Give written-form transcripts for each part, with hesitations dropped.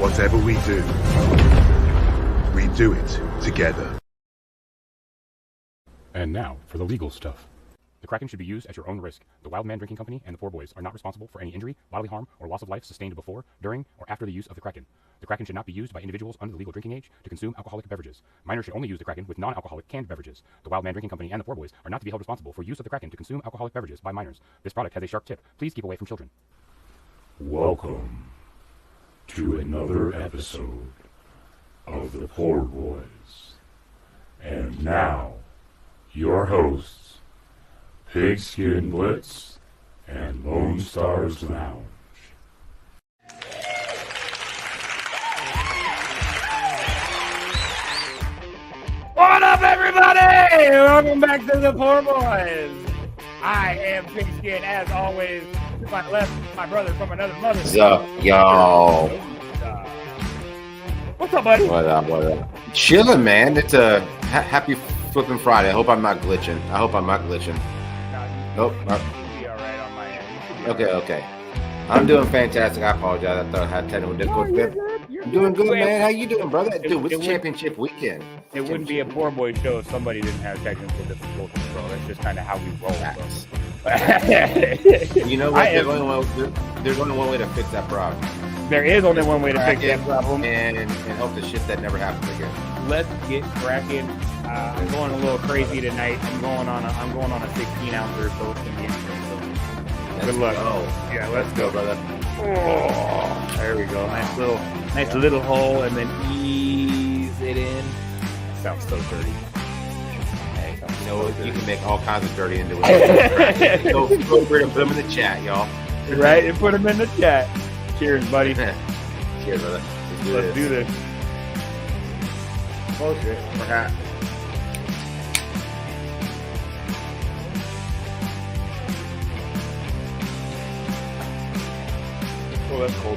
Whatever we do it together. And now for the legal stuff. The Kraken should be used at your own risk. The Wild Man Drinking Company and the Poor Boys are not responsible for any injury, bodily harm, or loss of life sustained before, during, or after the use of the Kraken. The Kraken should not be used by individuals under the legal drinking age to consume alcoholic beverages. Minors should only use the Kraken with non-alcoholic canned beverages. The Wild Man Drinking Company and the Poor Boys are not to be held responsible for use of the Kraken to consume alcoholic beverages by minors. This product has a sharp tip. Please keep away from children. Welcome to another episode of the Poor Boys. And now, your hosts, Pigskin Blitz and Lone Stars Lounge. What up, everybody? Welcome back to the Poor Boys. I am Pigskin, as always. To my left, my brother from another mother. What's up, y'all? What's up, buddy? What up? Chilling, man. It's a happy flipping Friday. I hope I'm not glitching. Nope. Be all right on my end. Okay. I'm doing fantastic. I apologize. I thought I had technical difficulties. I'm doing good, man. How you doing, brother? Dude, it's championship weekend. It wouldn't be a Poor Boy show if somebody didn't have technical difficulties, bro. That's just kind of how we roll, bro. You know what? There's only one way to fix that problem. There is only one way to fix that problem. And hope the shit that never happens again. Let's get cracking. I'm going a little crazy tonight. I'm going on a 16-ouncer, so it's gonna be interesting. Good luck. Yeah, let's go, brother. Oh, there we go. Nice little hole, and then ease it in. That sounds so dirty. Hey, you know what? You can make all kinds of dirty into it. Go over and put them in the chat, y'all. Right, and put them in the chat. Cheers, buddy. Cheers, brother. Let's do this. Oh shit, we're hot. Oh, that's cold.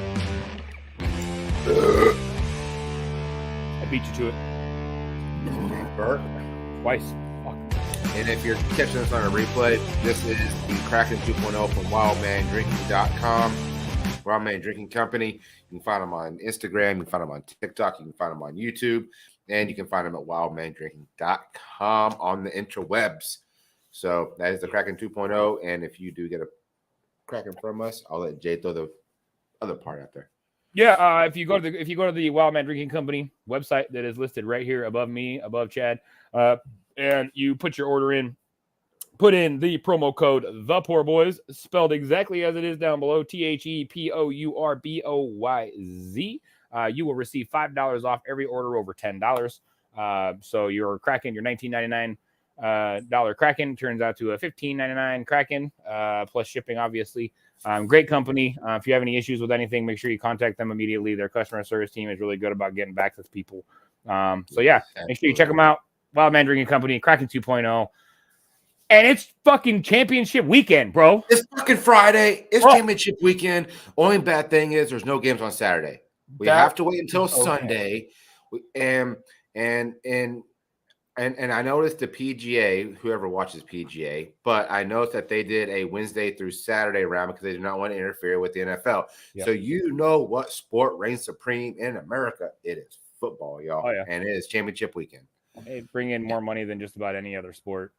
I beat you to it. Burp. Twice. Fuck. And if you're catching us on a replay, this is the Kraken 2.0 from wildmandrinking.com. Wildman Drinking Company. You can find them on Instagram. You can find them on TikTok. You can find them on YouTube. And you can find them at wildmandrinking.com on the interwebs. So that is the Kraken 2.0. And if you do get a Kraken from us, I'll let Jay throw the other part out there. Yeah, if you go to the Wild Man Drinking Company website that is listed right here above me, above Chad, and you put your order in, put in the promo code The Poor Boys, spelled exactly as it is down below, ThePourboyz. You will receive $5 off every order over $10. So your Kraken, your $19.99 Kraken turns out to a $15.99 Kraken plus shipping, obviously. Great company. If you have any issues with anything, make sure you contact them immediately. Their customer service team is really good about getting back to people. So yeah, make sure you check them out. Wild Man Drinking Company, Kraken 2.0. And it's fucking championship weekend, bro. It's fucking Friday. It's championship weekend. Only bad thing is there's no games on Saturday. We have to wait until Sunday. And I noticed the PGA, whoever watches PGA, but I noticed that they did a Wednesday through Saturday round because they do not want to interfere with the NFL. Yep. So you know what sport reigns supreme in America? It is football, y'all. Oh, yeah. And it is championship weekend. They bring in more money than just about any other sport.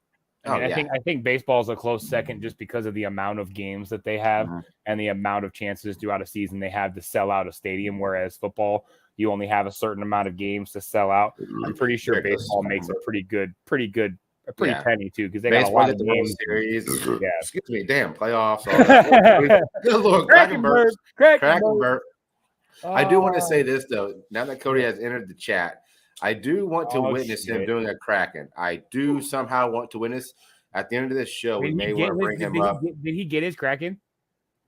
I think baseball is a close second just because of the amount of games that they have and the amount of chances throughout a season they have to sell out a stadium, whereas football, you only have a certain amount of games to sell out. I'm pretty sure baseball makes a pretty penny too, because they got a lot of games. Series. Yeah. Excuse me, damn playoffs. Good Lord, Krakenberg. I do want to say this though. Now that Cody has entered the chat, I do want to witness him doing a Kraken. I do somehow want to witness at the end of this show. We may want to bring him up. Did he get his Kraken?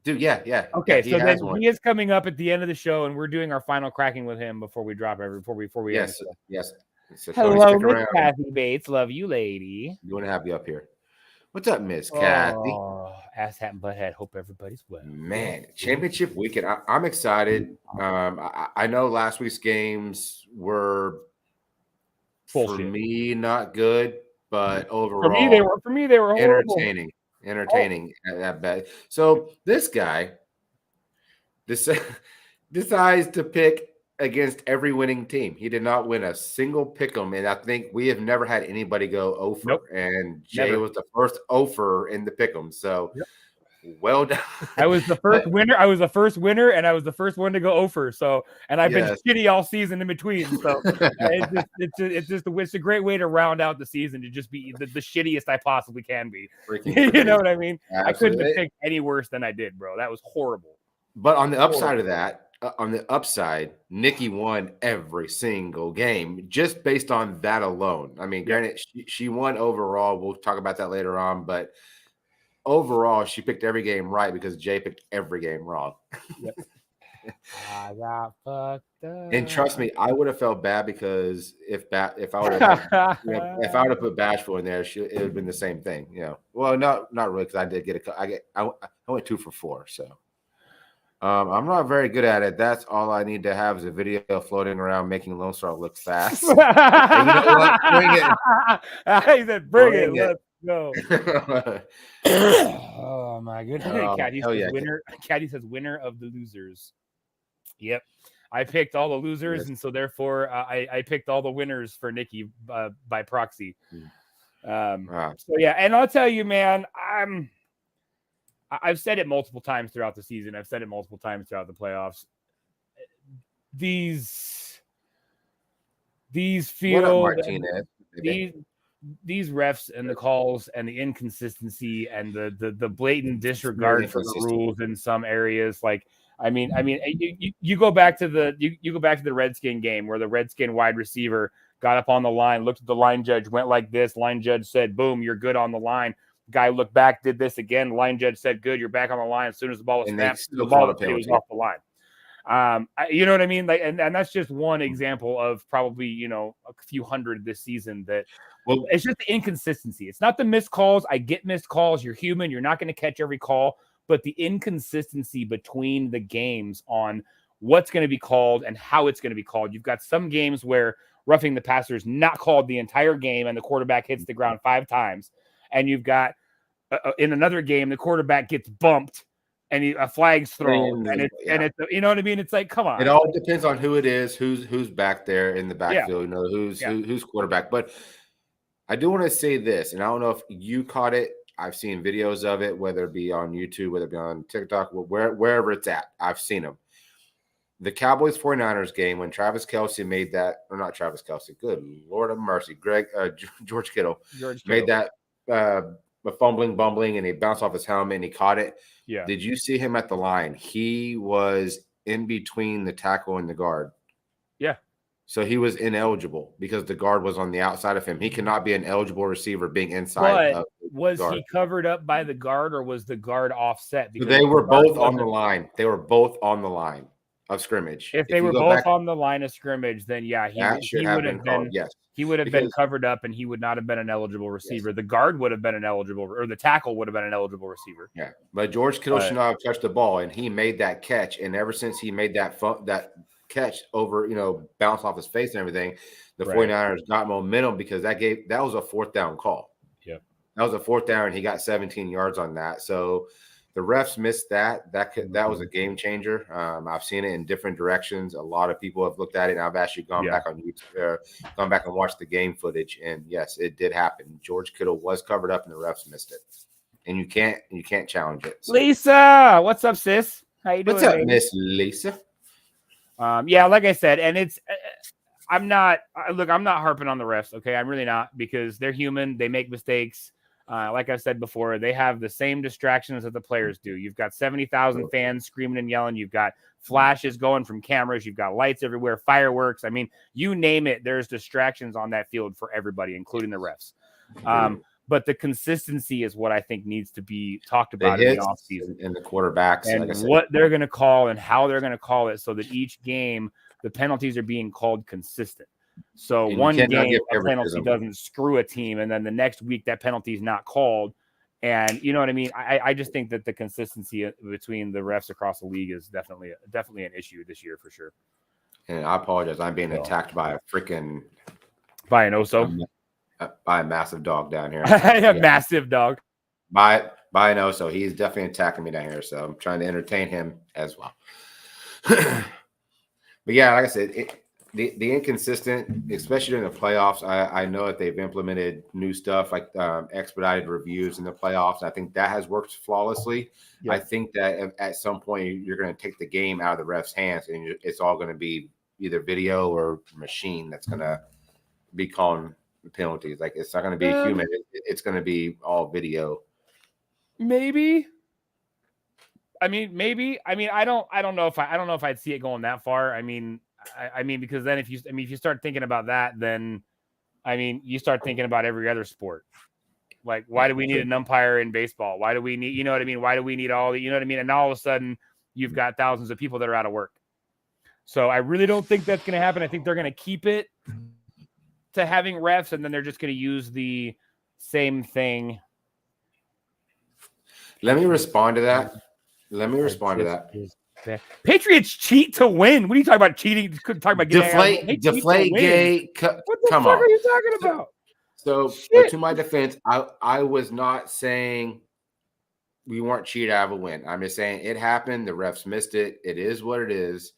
Dude, yeah. Okay, so then he is coming up at the end of the show, and we're doing our final Cracking with him before we drop Yes. So hello, Miss Kathy Bates. Love you, lady. You want to have you up here. What's up, Miss Kathy? Ass hat and butt hat. Hope everybody's well. Man, championship weekend. I'm excited. I know last week's games were for me not good, but overall for me they were horrible. entertaining at best. So this guy decides to pick against every winning team. He did not win a single pick'em, and I think we have never had anybody go over. Nope. And Jay Never. was the first over in the pick'em. So well done. I was the first winner. I was the first winner, and I was the first one to go over. So, and I've been shitty all season in between. So it's a great way to round out the season, to just be the shittiest I possibly can be. You know what I mean? Absolutely. I couldn't have picked any worse than I did, bro. That was horrible. But on the upside of that, Nikki won every single game just based on that alone. I mean, granted, she won overall. We'll talk about that later on, but overall, she picked every game right because Jay picked every game wrong. Yep. I got fucked up. And trust me, I would have felt bad because if I would have put Bashful in there, it would have been the same thing. You know, well, not really, because I did get I went 2 for 4. So I'm not very good at it. That's all I need to have is a video floating around making Lone Star look fast. And you know what? Bring it. He said, "Bring it. Let's go." Oh my goodness! Caddy says winner. Caddy says winner of the losers. Yep, I picked all the losers, and so therefore I picked all the winners for Nikki by proxy. So yeah, and I'll tell you, man, I've said it multiple times throughout the season. I've said it multiple times throughout the playoffs. These field these refs and the calls and the inconsistency and the blatant disregard for the rules in some areas. Like, I mean, you go back to the Redskin game where the Redskin wide receiver got up on the line, looked at the line judge, went like this. Line judge said, "Boom, you're good on the line." Guy looked back, did this again. Line judge said, "Good, you're back on the line." As soon as the ball was snapped, the ball was off the line. You know what I mean? Like, and that's just one example of probably, you know, a few hundred this season that, well, it's just the inconsistency. It's not the missed calls. I get missed calls. You're human. You're not going to catch every call, but the inconsistency between the games on what's going to be called and how it's going to be called. You've got some games where roughing the passer is not called the entire game and the quarterback hits the ground 5 times. And you've got in another game, the quarterback gets bumped and a flag's thrown, and it's you know what I mean? It's like, come on. It all depends on who it is, who's back there in the backfield, you know, who's quarterback. But I do want to say this, and I don't know if you caught it. I've seen videos of it, whether it be on YouTube, whether it be on TikTok, wherever it's at. I've seen them. The Cowboys 49ers game when Travis Kelce made that, or not Travis Kelce, good Lord of mercy, George Kittle made that bumbling, and he bounced off his helmet and he caught it. Yeah. Did you see him at the line? He was in between the tackle and the guard. Yeah. So he was ineligible because the guard was on the outside of him. He cannot be an eligible receiver being inside. But was he covered up by the guard, or was the guard offset? Because they were both on the line. They were both on the line of scrimmage. If they were both on the line of scrimmage, then yeah, he would have been. Yes. He would have been covered up, and he would not have been an eligible receiver. Yes. The guard would have been an eligible, or the tackle would have been an eligible receiver. Yeah, but George Kittle should not have touched the ball, and he made that catch. And ever since he made that catch over, you know, bounced off his face and everything, the 49ers got momentum because that was a 4th down call. Yeah, that was a 4th down, and he got 17 yards on that. So the refs missed that. That was a game changer. I've seen it in different directions. A lot of people have looked at it, and I've actually gone back on YouTube, gone back and watched the game footage. And yes, it did happen. George Kittle was covered up, and the refs missed it. And you can't challenge it. So. Lisa, what's up, sis? How you doing? What's up, Miss Lisa? Yeah, like I said, and it's I'm not harping on the refs. Okay, I'm really not, because they're human. They make mistakes. Like I said before, they have the same distractions that the players do. You've got 70,000 fans screaming and yelling. You've got flashes going from cameras. You've got lights everywhere, fireworks. I mean, you name it, there's distractions on that field for everybody, including the refs. But the consistency is what I think needs to be talked about in the offseason. And the quarterbacks. And like what they're going to call and how they're going to call it, so that each game, the penalties are being called consistent. So one game a penalty doesn't screw a team, and then the next week that penalty is not called. And you know what I mean? I just think that the consistency between the refs across the league is definitely an issue this year for sure. And I apologize. I'm being attacked by an Oso. By a massive dog down here. Massive dog. By an Oso. He's definitely attacking me down here. So I'm trying to entertain him as well. But yeah, like I said, the inconsistent, especially during the playoffs. I know that they've implemented new stuff like expedited reviews in the playoffs. I think that has worked flawlessly. Yep. I think that at some point you're going to take the game out of the ref's hands, and it's all going to be either video or machine that's going to be calling penalties. Like it's not going to be a human. It's going to be all video. Maybe. I mean, maybe. I mean, I don't know if I'd see it going that far. I mean, because then if you start thinking about that, then I mean, you start thinking about every other sport. Like, why do we need an umpire in baseball? Why do we need, you know what I mean? Why do we need all the, you know what I mean? And all of a sudden, you've got thousands of people that are out of work. So I really don't think that's going to happen. I think they're going to keep it to having refs, and then they're just going to use the same thing. Let me respond to that. Patriots cheat to win. What are you talking about? Cheating? Couldn't talk about deflate gate. What the come fuck on. are you talking about? So to my defense, I was not saying we weren't cheated out of a win. I'm just saying it happened. The refs missed it. It is what it is.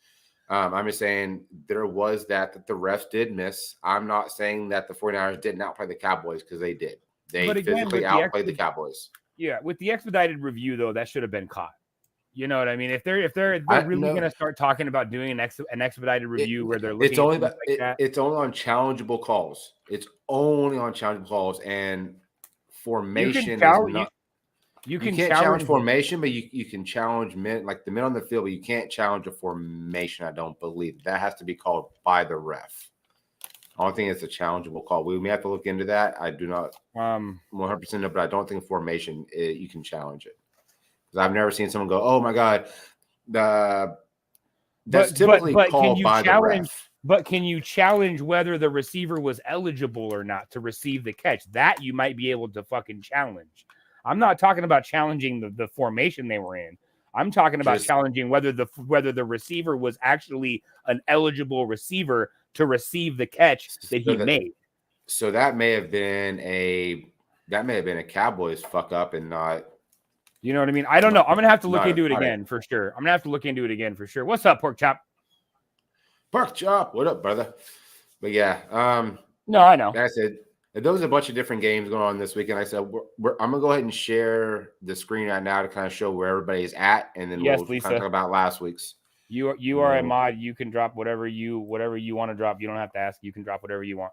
I'm just saying there was that the refs did miss. I'm not saying that the 49ers didn't outplay the Cowboys, because they did. They physically outplayed the Cowboys. Yeah, with the expedited review, though, that should have been caught. You know what I mean? If they're really going to start talking about doing an expedited review where they're looking, it's only it's only on challengeable calls. It's only on challengeable calls, and formation. You can't challenge formation, but you can challenge men, like the men on the field, but you can't challenge a formation. I don't believe that has to be called by the ref. I don't think it's a challengeable call. We may have to look into that. I do not 100% know, but I don't think formation you can challenge it. Because I've never seen someone go, "Oh my God," that's typically called by the ref. But can you challenge whether the receiver was eligible or not to receive the catch? That you might be able to fucking challenge. I'm not talking about challenging the formation they were in. I'm talking about challenging whether the receiver was actually an eligible receiver to receive the catch that he made. So that may have been a Cowboys fuck up and not. You know what I mean? I don't know. I'm gonna have to look into it again for sure. I'm gonna have to look into it again for sure. What's up, Pork Chop? Pork Chop, what up, brother? But yeah, no, I know. Like I said, there was a bunch of different games going on this weekend. I said I'm gonna go ahead and share the screen right now to kind of show where everybody's at, and then we'll kind of talk about last week's. You are a mod. You can drop whatever you want to drop. You don't have to ask. You can drop whatever you want.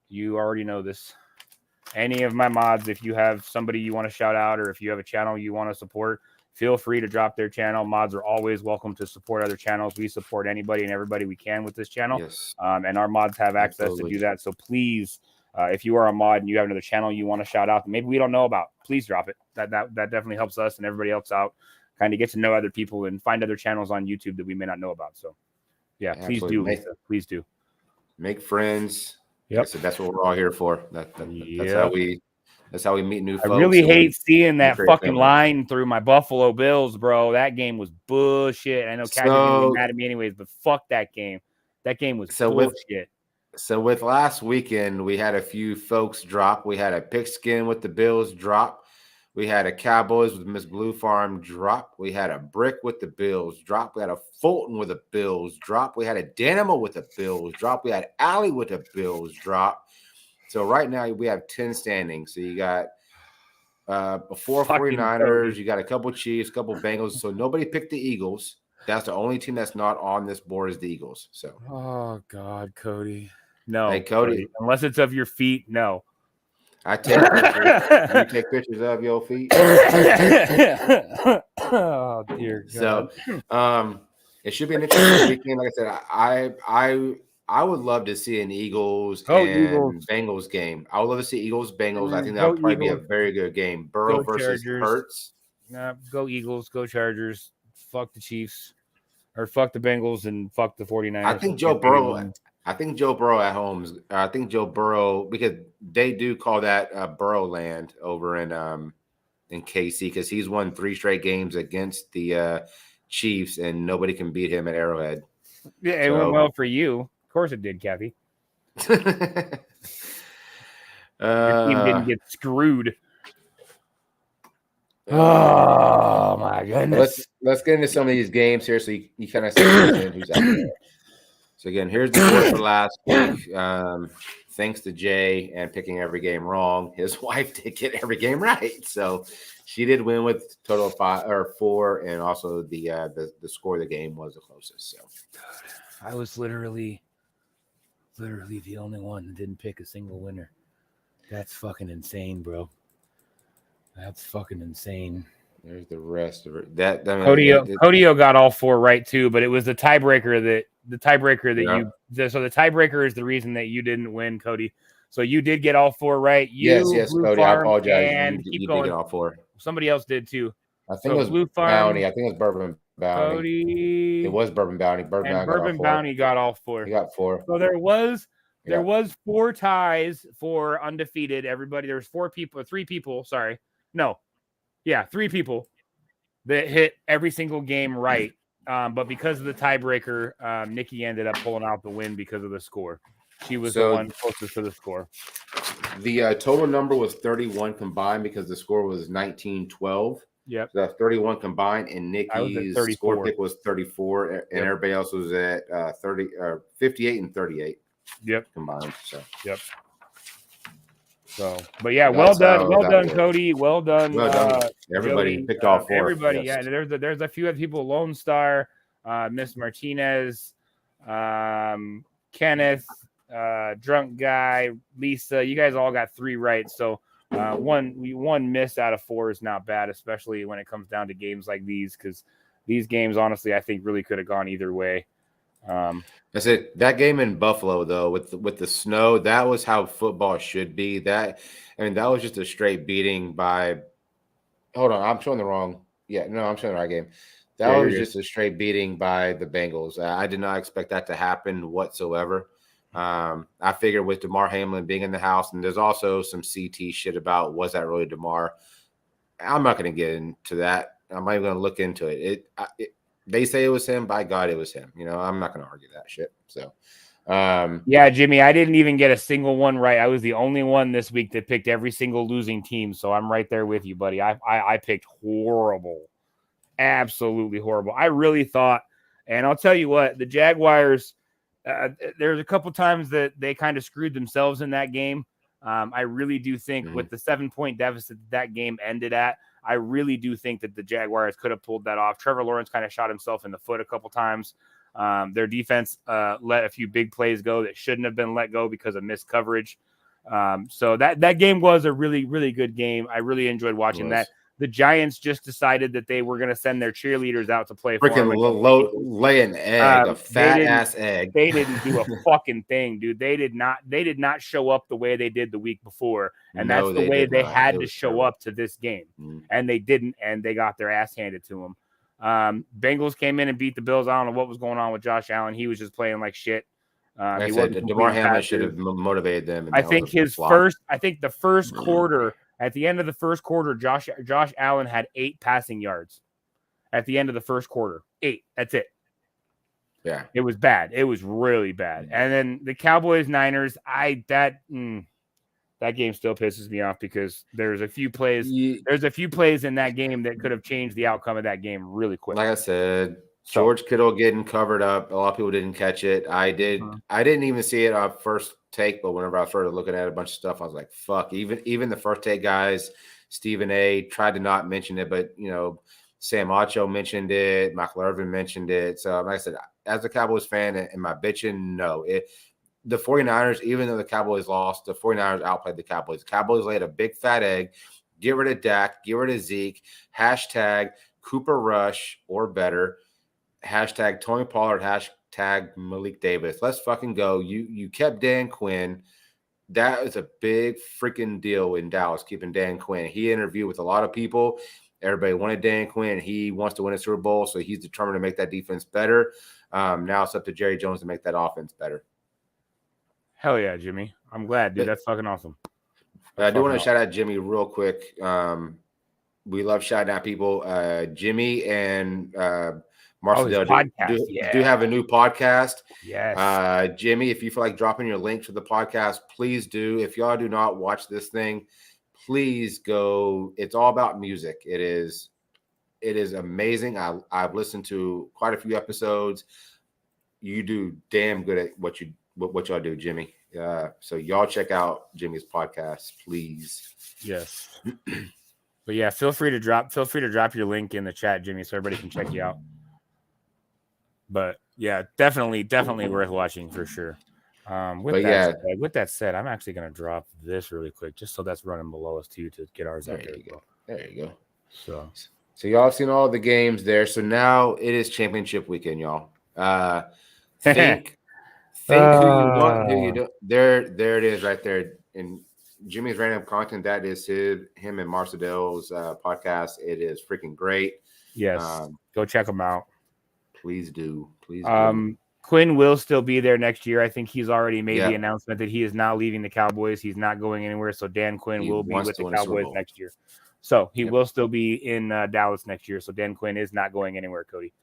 You already know this. Any of my mods, if you have somebody you want to shout out, or if you have a channel you want to support, feel free to drop their channel. Mods are always welcome to support other channels. We support anybody and everybody we can with this channel. Yes. And our mods have access to do that. So please, if you are a mod and you have another channel you want to shout out that maybe we don't know about, please drop it. That definitely helps us and everybody else out. Kind of get to know other people and find other channels on YouTube that we may not know about. So yeah, please do, Lisa. Please do. Make friends. Yep. So that's what we're all here for. That's how we meet new folks. I really hate seeing that fucking line through my Buffalo Bills, bro. That game was bullshit. I know Kathy's gonna be mad at me anyways, but fuck that game. That game was bullshit. So with last weekend, we had a few folks drop. We had a Pigskin with the Bills drop. We had a Cowboys with Miss Blue Farm drop. We had a Brick with the Bills drop. We had a Fulton with the Bills drop. We had a Dynamo with the Bills drop. We had Allie with the Bills drop. So right now we have 10 standings. So you got 4 49ers. You got a couple Chiefs, a couple Bengals. So nobody picked the Eagles. That's the only team that's not on this board is the Eagles. So. Oh God, Cody. No, hey Cody. Unless it's of your feet, no. I take pictures. You take pictures of your feet. Oh dear God. So, it should be an interesting weekend. Like I said, I would love to see an Eagles and Bengals game. I would love to see Eagles Bengals. I think that would probably be a very good game. Burrow versus Hurts. Go Eagles. Go Chargers. Fuck the Chiefs, or fuck the Bengals and fuck the 49ers. I think Joe Burrow. I think Joe Burrow at home. I think Joe Burrow, because they do call that Burrow land over in KC, because he's won 3 straight games against the Chiefs and nobody can beat him at Arrowhead. Yeah, it went well for you. Of course it did, Kathy. Your team didn't get screwed. Oh my goodness. Let's get into some of these games here so you kind of see who's out there. So again, here's the board for last week. Thanks to Jay and picking every game wrong, his wife did get every game right. So she did win with total of 5 or 4, and also the score of the game was the closest. So I was literally the only one that didn't pick a single winner. That's fucking insane, bro. That's fucking insane. There's the rest of it. Codio got all 4 right too, but it was the tiebreaker that you. So the tiebreaker is the reason that you didn't win, Cody. So you did get all 4 right. Yes, Blue Cody. Farm, I apologize. And you keep did going. get all 4. Somebody else did too. I think it was Blue Farm, Bounty. I think it was Bourbon Bounty. Cody. It was Bourbon Bounty. Bourbon Bounty got all 4. He got 4. So there was 4 ties for undefeated. Everybody, there was 3 people. Sorry, no, 3 people that hit every single game right. But because of the tiebreaker, Nikki ended up pulling out the win because of the score. She was the one closest to the score. The total number was 31 combined because the score was 19-12. Yep. So that's 31 combined, and Nikki's score pick was 34, and everybody else was at 58 and 38. Yep. Combined. So. Yep. So, but yeah, well done, Cody. Well done. Everybody Jody, picked all 4. Everybody, yes. yeah. There's a few other people. Lone Star, Miss Martinez, Kenneth, Drunk Guy, Lisa. You guys all got 3 right. So one miss out of 4 is not bad, especially when it comes down to games like these, because these games, honestly, I think really could have gone either way. That's it. That game in Buffalo, though, with the snow, that was how football should be. That was just a straight beating by. Hold on, I'm showing the wrong. Yeah, no, I'm showing the right game. That was just a straight beating by the Bengals. I did not expect that to happen whatsoever. I figured with DeMar Hamlin being in the house, and there's also some CT shit about was that really DeMar. I'm not going to get into that. I'm not even going to look into it. They say it was him. By God, it was him. I'm not going to argue that shit. So, yeah, Jimmy, I didn't even get a single one right. I was the only one this week that picked every single losing team. So I'm right there with you, buddy. I picked horrible, absolutely horrible. I really thought, and I'll tell you what, the Jaguars. There's a couple times that they kind of screwed themselves in that game. I really do think with the 7-point deficit that game ended at, I really do think that the Jaguars could have pulled that off. Trevor Lawrence kind of shot himself in the foot a couple times. Their defense let a few big plays go that shouldn't have been let go because of missed coverage. So that game was a really, really good game. I really enjoyed watching that. The Giants just decided that they were going to send their cheerleaders out to play. Freaking lay an egg, a fat ass egg. They didn't do a fucking thing, dude. They did not show up the way they did the week before, and that's the way they had to show up to this game, and they didn't, and they got their ass handed to them. Bengals came in and beat the Bills. I don't know what was going on with Josh Allen. He was just playing like shit. DeMar Hamlin should have motivated them. I think the first quarter. At the end of the first quarter, Josh Allen had 8 passing yards. At the end of the first quarter, 8. That's it. Yeah, it was bad. It was really bad. And then the Cowboys Niners, that game still pisses me off because there's a few plays. There's a few plays in that game that could have changed the outcome of that game really quick. Like I said, George Kittle getting covered up. A lot of people didn't catch it. I did. I didn't even see it on first take, but whenever I started looking at a bunch of stuff, I was like, fuck. Even the first take guys, Stephen A. tried to not mention it, but Sam Acho mentioned it, Michael Irvin mentioned it. So like I said, as a Cowboys fan, am I bitching? No. The 49ers, even though the Cowboys lost, the 49ers outplayed the Cowboys. The Cowboys laid a big fat egg. Get rid of Dak, get rid of Zeke, hashtag Cooper Rush or better. Hashtag Tony Pollard, hashtag Malik Davis. Let's fucking go. You kept Dan Quinn. That was a big freaking deal in Dallas, keeping Dan Quinn. He interviewed with a lot of people. Everybody wanted Dan Quinn. He wants to win a Super Bowl, so he's determined to make that defense better. Now it's up to Jerry Jones to make that offense better. Hell yeah, Jimmy. I'm glad, dude. That's fucking awesome. I do want to shout out Jimmy real quick. We love shouting out people. Jimmy and Marcel do have a new podcast. Yes. Jimmy, if you feel like dropping your link to the podcast, please do. If y'all do not watch this thing, please go. It's all about music. It is amazing. I've listened to quite a few episodes. you do damn good at what y'all do, Jimmy. So y'all check out Jimmy's podcast, please. Yes. But yeah, feel free to drop your link in the chat, Jimmy, so everybody can check you out. But yeah, definitely worth watching for sure. With that said, I'm actually gonna drop this really quick, just so that's running below us too, to get ours out there. There you go. So y'all have seen all the games there. So now it is championship weekend, y'all. Think who you want, who you don't. There it is right there. And Jimmy's Random Content, that is him and Marcedel's podcast. It is freaking great. Yes, go check them out. Please do. Quinn will still be there next year. I think he's already made the announcement that he is not leaving the Cowboys. He's not going anywhere. So Dan Quinn will be with the Cowboys next year. So he will still be in Dallas next year. So Dan Quinn is not going anywhere, Cody.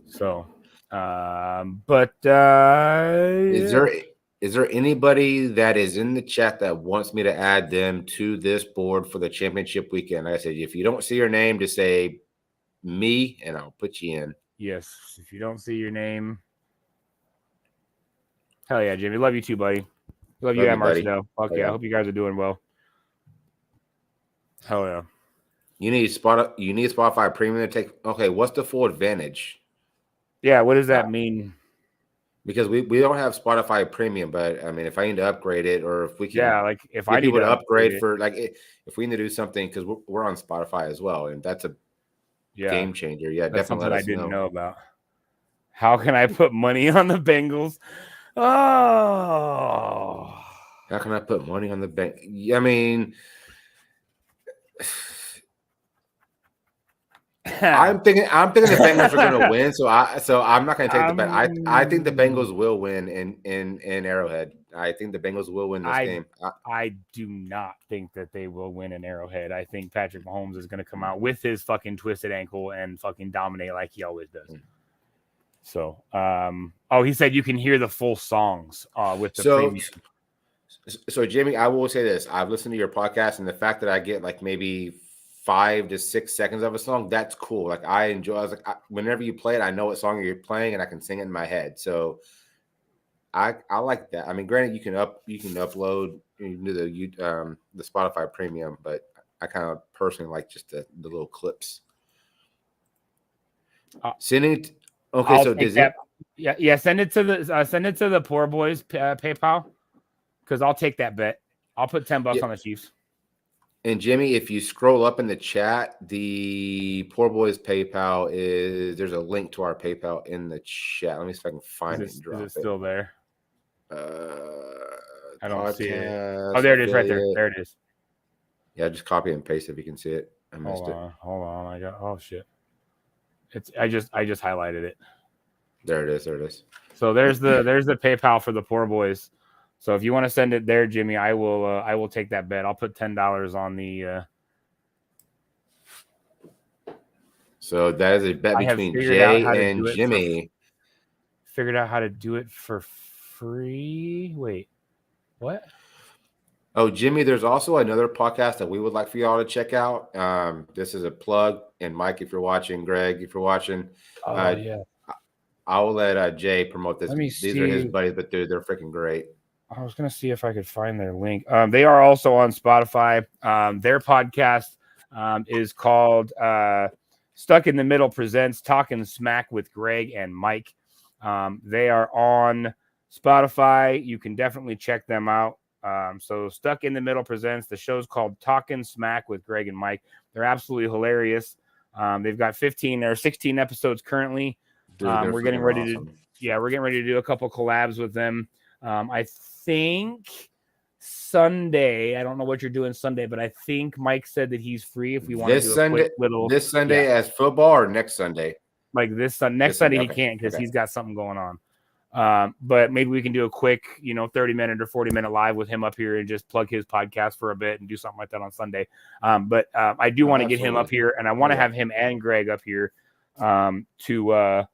So, is there anybody that is in the chat that wants me to add them to this board for the championship weekend? Like I said, if you don't see your name, just say me and I'll put you in. Yes. If you don't see your name. Hell yeah, Jimmy. Love you too, buddy. Love you, Marcelo. Okay, I hope you guys are doing well. Hell yeah. You need Spotify Premium to take. Okay, what's the full advantage? Yeah, what does that mean? Because we don't have Spotify Premium, but I mean, if I need to upgrade it, or if we can, if I need to upgrade for if we need to do something, because we're on Spotify as well, and that's a game changer. Yeah, that's definitely. Something I didn't know about. How can I put money on the Bengals? Oh, how can I put money on the bank? I mean, I'm thinking the Bengals are going to win. So I'm not going to take the bet. I think the Bengals will win in Arrowhead. I think the Bengals will win this game. I do not think that they will win in Arrowhead. I think Patrick Mahomes is going to come out with his fucking twisted ankle and fucking dominate like he always does. So, he said you can hear the full songs with the premium. So Jimmy, I will say this: I've listened to your podcast, and the fact that I get like maybe 5 to 6 seconds of a song, that's cool. Like I enjoy. I was like, whenever you play it, I know what song you're playing, and I can sing it in my head. So I like that. I mean, granted, you can upload, you can do the Spotify Premium, but I kind of personally like just the little clips. Sending. Okay, I'll so does that. Yeah. Send it to the Poor Boys PayPal, because I'll take that bet. I'll put $10 on the Chiefs. And Jimmy, if you scroll up in the chat, the Poor Boys PayPal there's a link to our PayPal in the chat. Let me see if I can find it and drop it. Is it still there? I don't see it. Oh, there it is, right there. There it is. Yeah, just copy and paste if you can see it. I missed it. Hold on. Shit. I just highlighted it. There it is. So there's the PayPal for the Poor Boys. So if you want to send it there, Jimmy, I will take that bet. I'll put $10 on the. So that is a bet between Jay and Jimmy. Figured out how to do it for free. Wait, what? Oh, Jimmy, there's also another podcast that we would like for y'all to check out. This is a plug. And Mike, if you're watching, Greg, if you're watching, yeah, I will let Jay promote this. These are his buddies, but they're freaking great. I was gonna see if I could find their link. They are also on Spotify. Their podcast is called Stuck in the Middle Presents Talking Smack with Greg and Mike. They are on Spotify. You can definitely check them out. So Stuck in the Middle Presents, the show's called Talking Smack with Greg and Mike. They're absolutely hilarious. They've got 16 or 16 episodes currently. We're getting ready to do a couple collabs with them. I think Sunday, I don't know what you're doing Sunday, but I think Mike said that he's free if we want to do a quick little this Sunday as football or next Sunday. Like next Sunday he can't because he's got something going on. But maybe we can do a quick, 30-minute or 40-minute live with him up here and just plug his podcast for a bit and do something like that on Sunday. But I do want to get him up here, and I want to have him and Greg up here to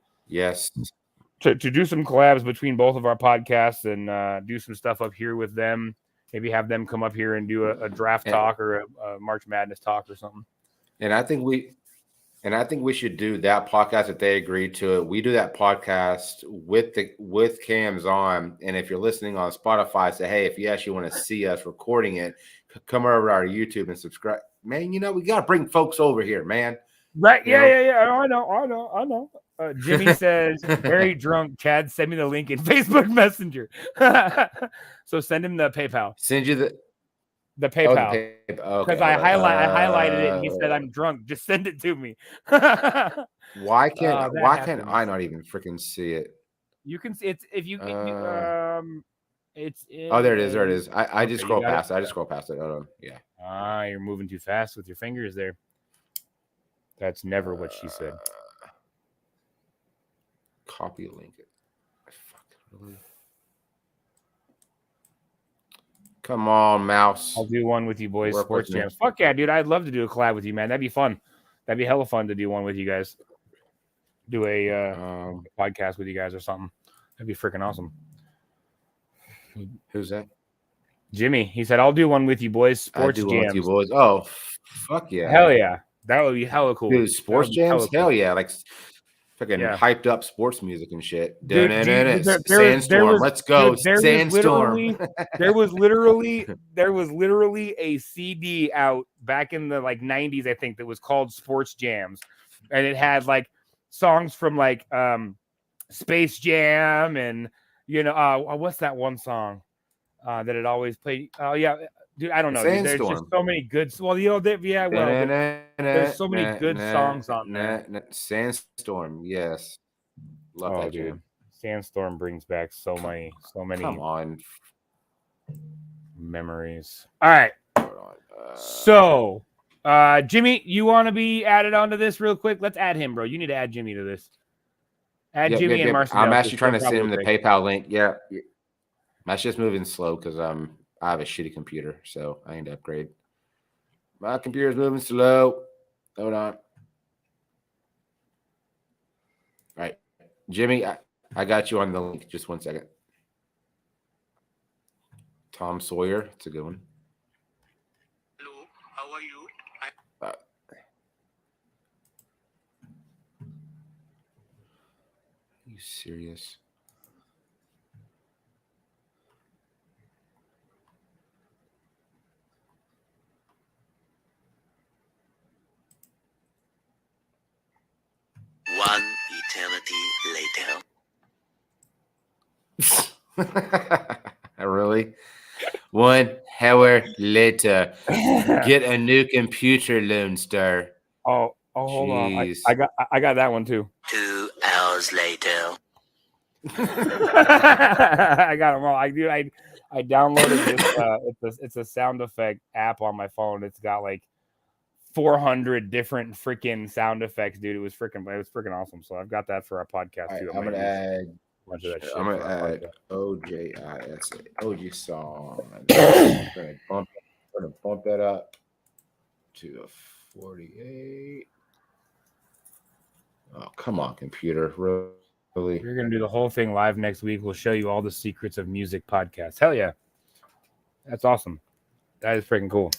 do some collabs between both of our podcasts and do some stuff up here with them. Maybe have them come up here and do a draft talk or a March Madness talk or something. And I think And I think we should do that podcast if they agree to it. We do that podcast with cams on. And if you're listening on Spotify, say, hey, if you actually want to see us recording it, come over to our YouTube and subscribe. Man, we got to bring folks over here, man. Right? Yeah. I know. Jimmy says, very drunk. Chad, send me the link in Facebook Messenger. So send him the PayPal. Send you the PayPal. Because I highlighted it and he said I'm drunk. Just send it to me. Why can't I not even freaking see it? You can see it's if you it's there it is. I just scroll past it. I just scroll past it. Hold on. Yeah. You're moving too fast with your fingers there. That's never what she said. Copy link it. Fuck, really? Come on, mouse. I'll do one with you boys. Sports Jams. Fuck yeah, dude. I'd love to do a collab with you, man. That'd be fun. That'd be hella fun to do one with you guys. Do a podcast with you guys or something. That'd be freaking awesome. Who's that? Jimmy. He said, I'll do one with you boys. Sports Jams. With you boys. Oh, fuck yeah. Hell yeah. That would be hella cool. Dude, sports jams? Hell yeah. Like fucking hyped up sports music and shit. Sandstorm. Let's go. Sandstorm. There was literally a CD out back in the like 90s, I think, that was called Sports Jams. And it had like songs from like Space Jam and what's that one song that it always played? Oh yeah. Dude, I don't know. Dude, there's just so many good. Well, there's so many good songs on there. Sandstorm, yes, love that, dude. Sandstorm brings back so many. Come on, memories. All right. So, Jimmy, you want to be added onto this real quick? Let's add him, bro. You need to add Jimmy to this. Add Jimmy and Marcel. I'm actually trying to send him the PayPal link. Yeah, my shit's moving slow because I have a shitty computer, so I need to upgrade. My computer's moving slow. Hold on. All right. Jimmy, I got you on the link. Just 1 second. Tom Sawyer. It's a good one. Hello. How are you? Are you serious? One eternity later. Really? 1 hour later. Get a new computer, Lone Star. Oh, hold on. I got that one too. 2 hours later. I got them all. I downloaded this. It's a sound effect app on my phone. It's got like 400 different freaking sound effects, dude. It was freaking awesome. So I've got that for our podcast too. I'm gonna add a bunch of that shit. I'm gonna add OJ song. I'm gonna bump that up to a 48. Oh, come on, computer. Really? We're gonna do the whole thing live next week. We'll show you all the secrets of music podcasts. Hell yeah. That's awesome. That is freaking cool.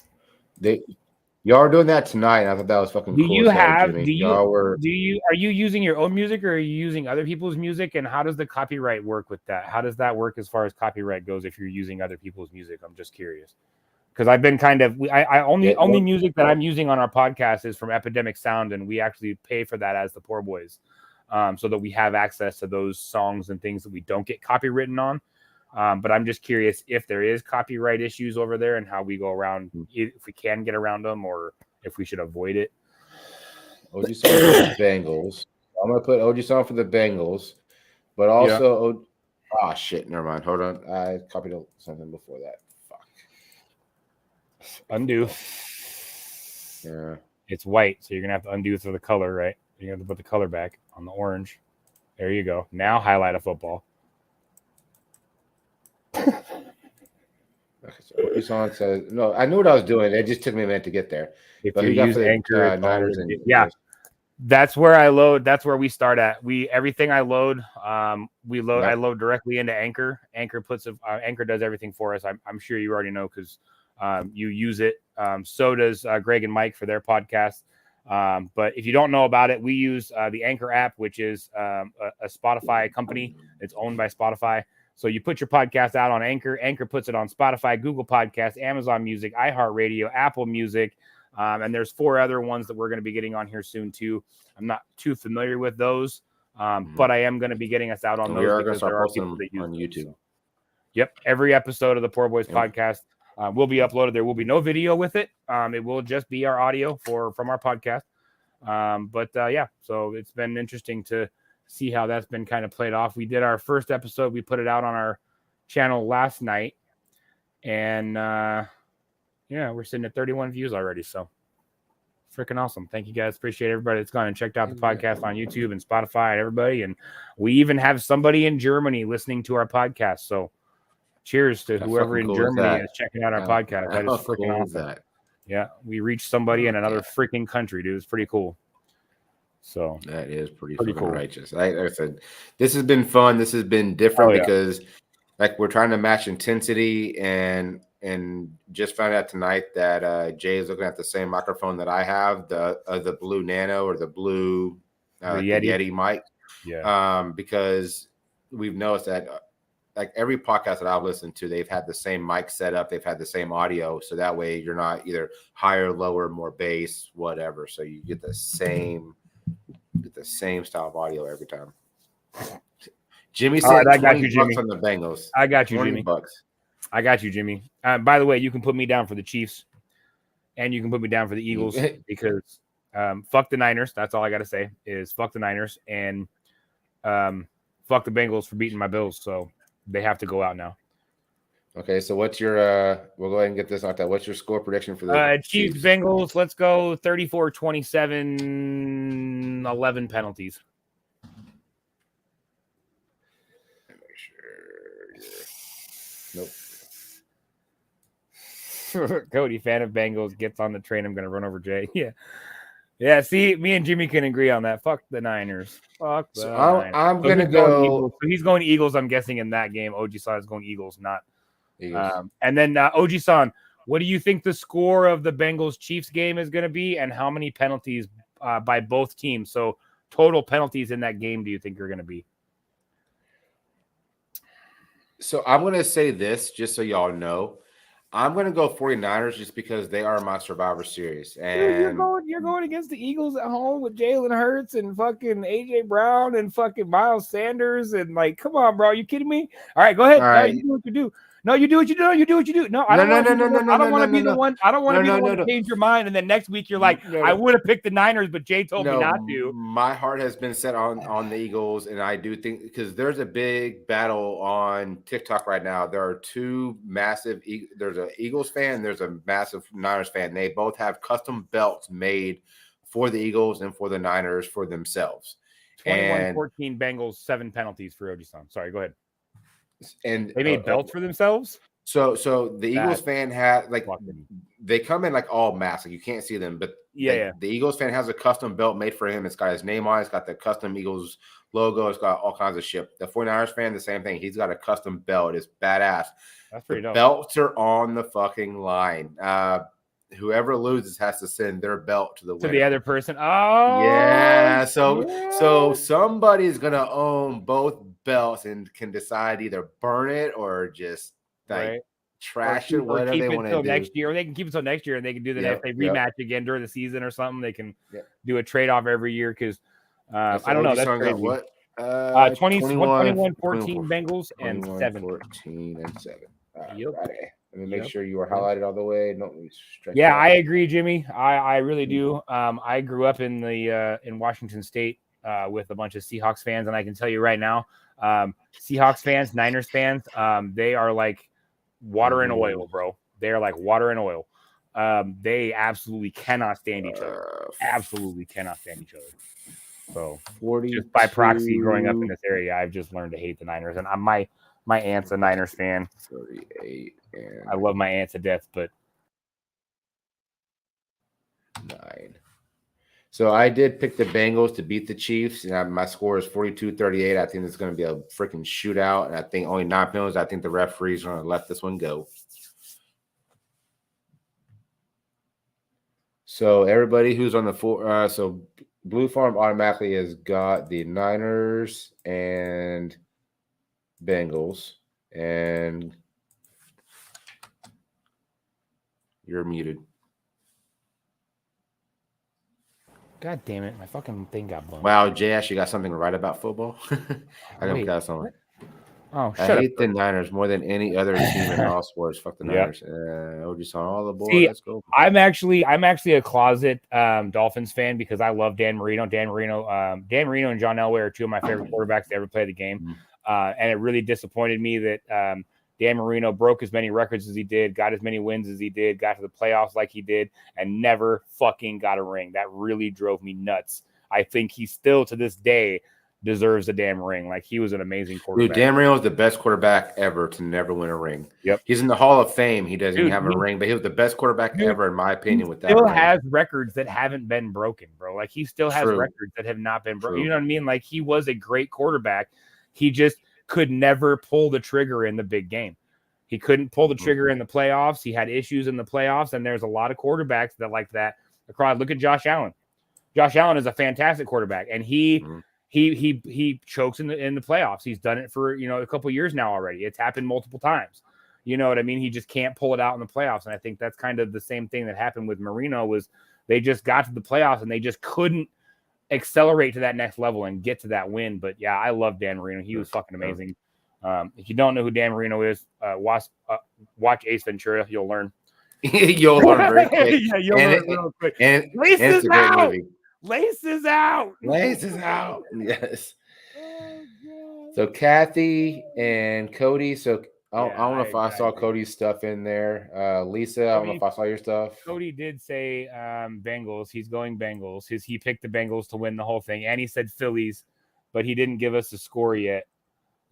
Y'all are doing that tonight. I thought that was fucking cool. Are you using your own music or are you using other people's music? And how does the copyright work with that? How does that work as far as copyright goes if you're using other people's music? I'm just curious. Because I've been only music that I'm using on our podcast is from Epidemic Sound, and we actually pay for that as the Poor Boys, so that we have access to those songs and things that we don't get copywritten on. But I'm just curious if there is copyright issues over there and how we go around, if we can get around them or if we should avoid it. OG song for the Bengals. I'm going to put OG song for the Bengals, but also, shit, never mind. Hold on. I copied something before that. Fuck. Undo. Yeah. It's white, so you're going to have to undo for the color, right? You have to put the color back on the orange. There you go. Now highlight a football. Okay, so song says no. I knew what I was doing. It just took me a minute to get there. If you use Anchor, that's where I load. That's where we start at. Everything I load, I load directly into Anchor. Anchor does everything for us. I'm sure you already know because you use it. So does Greg and Mike for their podcast. But if you don't know about it, we use the Anchor app, which is a Spotify company. It's owned by Spotify. So you put your podcast out on Anchor. Anchor puts it on Spotify, Google Podcasts, Amazon Music, iHeartRadio, Apple Music. And there's 4 other ones that we're going to be getting on here soon, too. I'm not too familiar with those, but I am going to be getting us out on And those. we are going to because start there are posting people that use on them, YouTube. so. Yep. Every episode of the Poor Boys Yep. podcast will be uploaded. There will be no video with it. It will just be our audio from our podcast. Yeah, so it's been interesting to see how that's been kind of played off. We did our first episode. We put it out on our channel last night. And yeah, we're sitting at 31 views already. So freaking awesome. Thank you guys. Appreciate everybody that's gone and checked out the podcast on YouTube and Spotify and everybody. And we even have somebody in Germany listening to our podcast. So cheers to whoever in Germany is checking out our podcast. That is freaking awesome. Yeah, we reached somebody in another freaking country, dude. It's pretty cool. So that is pretty cool. Righteous. Like I said, this has been fun. This has been different because like we're trying to match intensity and just found out tonight that Jay is looking at the same microphone that I have, the Blue Nano or the Blue the Yeti mic. Yeah. Because we've noticed that like every podcast that I've listened to, they've had the same mic setup, they've had the same audio, so that way you're not either higher, lower, more bass, whatever. So you get the same style of audio every time. Jimmy said, I got you, Jimmy. On the Bengals. I got you, Jimmy. $20. I got you, Jimmy. By the way, you can put me down for the Chiefs, and you can put me down for the Eagles because fuck the Niners. That's all I got to say is fuck the Niners and fuck the Bengals for beating my Bills. So they have to go out now. Okay, so what's your we'll go ahead and get this out there. What's your score prediction for the Chiefs Bengals? Let's go 34-27, 11 penalties. Make sure. Nope. Cody, fan of Bengals, gets on the train. I'm gonna run over Jay. Yeah. See, me and Jimmy can agree on that. Fuck the Niners. Fuck the Niners. I'm gonna go. So he's going Eagles. I'm guessing in that game. OG-san is going Eagles, not. Eagles. And then OG-san, what do you think the score of the Bengals Chiefs game is going to be, and how many penalties by both teams? So total penalties in that game, do you think are going to be? So I'm going to say this, just so y'all know. I'm going to go 49ers just because they are my Survivor Series. And you're going against the Eagles at home with Jalen Hurts and fucking AJ Brown and fucking Miles Sanders. And like, come on, bro. Are you kidding me? All right, go ahead. All right. You do what you do. No, you do what you do. You do what you do. No, I don't want to be the one. I don't want to be the one to change your mind. And then next week you're like, I would have picked the Niners, but Jay told me not to. My heart has been set on the Eagles, and I do think because there's a big battle on TikTok right now. There are two massive. There's an Eagles fan. There's a massive Niners fan. They both have custom belts made for the Eagles and for the Niners for themselves. 21-14 Bengals, 7 penalties for OG-san. Sorry, go ahead. And they made belts for themselves. So the Eagles fan had like they come in like all masked, like you can't see them, but the Eagles fan has a custom belt made for him. It's got his name on it. It's got the custom Eagles logo. It's got all kinds of shit. The 49ers fan, the same thing. He's got a custom belt. It's badass. That's pretty dope. Belts are on the fucking line. Whoever loses has to send their belt to the winner. To the other person. Oh, yeah. So somebody's gonna own both belts and can decide either burn it or just like trash it, whatever they want to do. Next year, or they can keep it till next year, and they can do that if they rematch again during the season or something. They can do a trade off every year because I don't know. That's crazy. What? 21-14 Bengals and 7. 14 and 7. Yep. Let me make sure you are highlighted all the way. I agree, Jimmy. I really do. I grew up in in Washington State with a bunch of Seahawks fans, and I can tell you right now, Seahawks fans, Niners fans, they are like water and oil, bro. They are like water and oil. They absolutely cannot stand each other. Absolutely cannot stand each other. So just by proxy, growing up in this area, I've just learned to hate the Niners, and my aunt's a Niners fan. 38. And I love my aunt to death, but 9. So I did pick the Bengals to beat the Chiefs, and my score is 42-38. I think it's going to be a freaking shootout, and I think only 9 penalties. I think the referees are going to let this one go. So everybody who's on the four, so Blue Farm automatically has got the Niners and Bengals, and you're muted. God damn it! My fucking thing got bumped. Wow, Jay actually got something to write about football. I Wait, got something. Oh, I shut hate up. the Niners more than any other team in all sports. Fuck the Yep. Niners. Oh, just on all the board. See, Let's go. I'm actually a closet Dolphins fan because I love Dan Marino. Dan Marino and John Elway are two of my favorite quarterbacks to ever play the game. And it really disappointed me that Dan Marino broke as many records as he did, got as many wins as he did, got to the playoffs like he did, and never fucking got a ring. That really drove me nuts. I think he still to this day deserves a damn ring. Like, he was an amazing quarterback. Dude, Dan Marino was the best quarterback ever to never win a ring. Yep. He's in the Hall of Fame. He doesn't Dude, have a ring, but he was the best quarterback ever, in my opinion, with that still ring. has records that haven't been broken, bro. Like, he still has True. records that have not been broken. True. You know what I mean? Like, he was a great quarterback. He just could never pull the trigger in the big game. He couldn't pull the trigger in the playoffs. He had issues in the playoffs, and there's a lot of quarterbacks that like that. Look at Josh Allen. Josh Allen is a fantastic quarterback, and he chokes in the playoffs. He's done it for a couple years now already. It's happened multiple times. You know what I mean? He just can't pull it out in the playoffs, and I think that's kind of the same thing that happened with Marino. Was they just got to the playoffs and they just couldn't accelerate to that next level and get to that win. But yeah, I love Dan Marino. He was fucking amazing. If you don't know who Dan Marino is, watch Ace Ventura. You'll learn. You'll learn very quick. Yeah, you'll learn real quick. And Lace it's is a great out. movie. Lace is out. Lace is out. Yes. So Kathy and Cody. So I don't know if I saw Cody's stuff in there. Lisa, I don't know if I saw your stuff. Cody did say Bengals. He's going Bengals. He picked the Bengals to win the whole thing, and he said Phillies, but he didn't give us a score yet.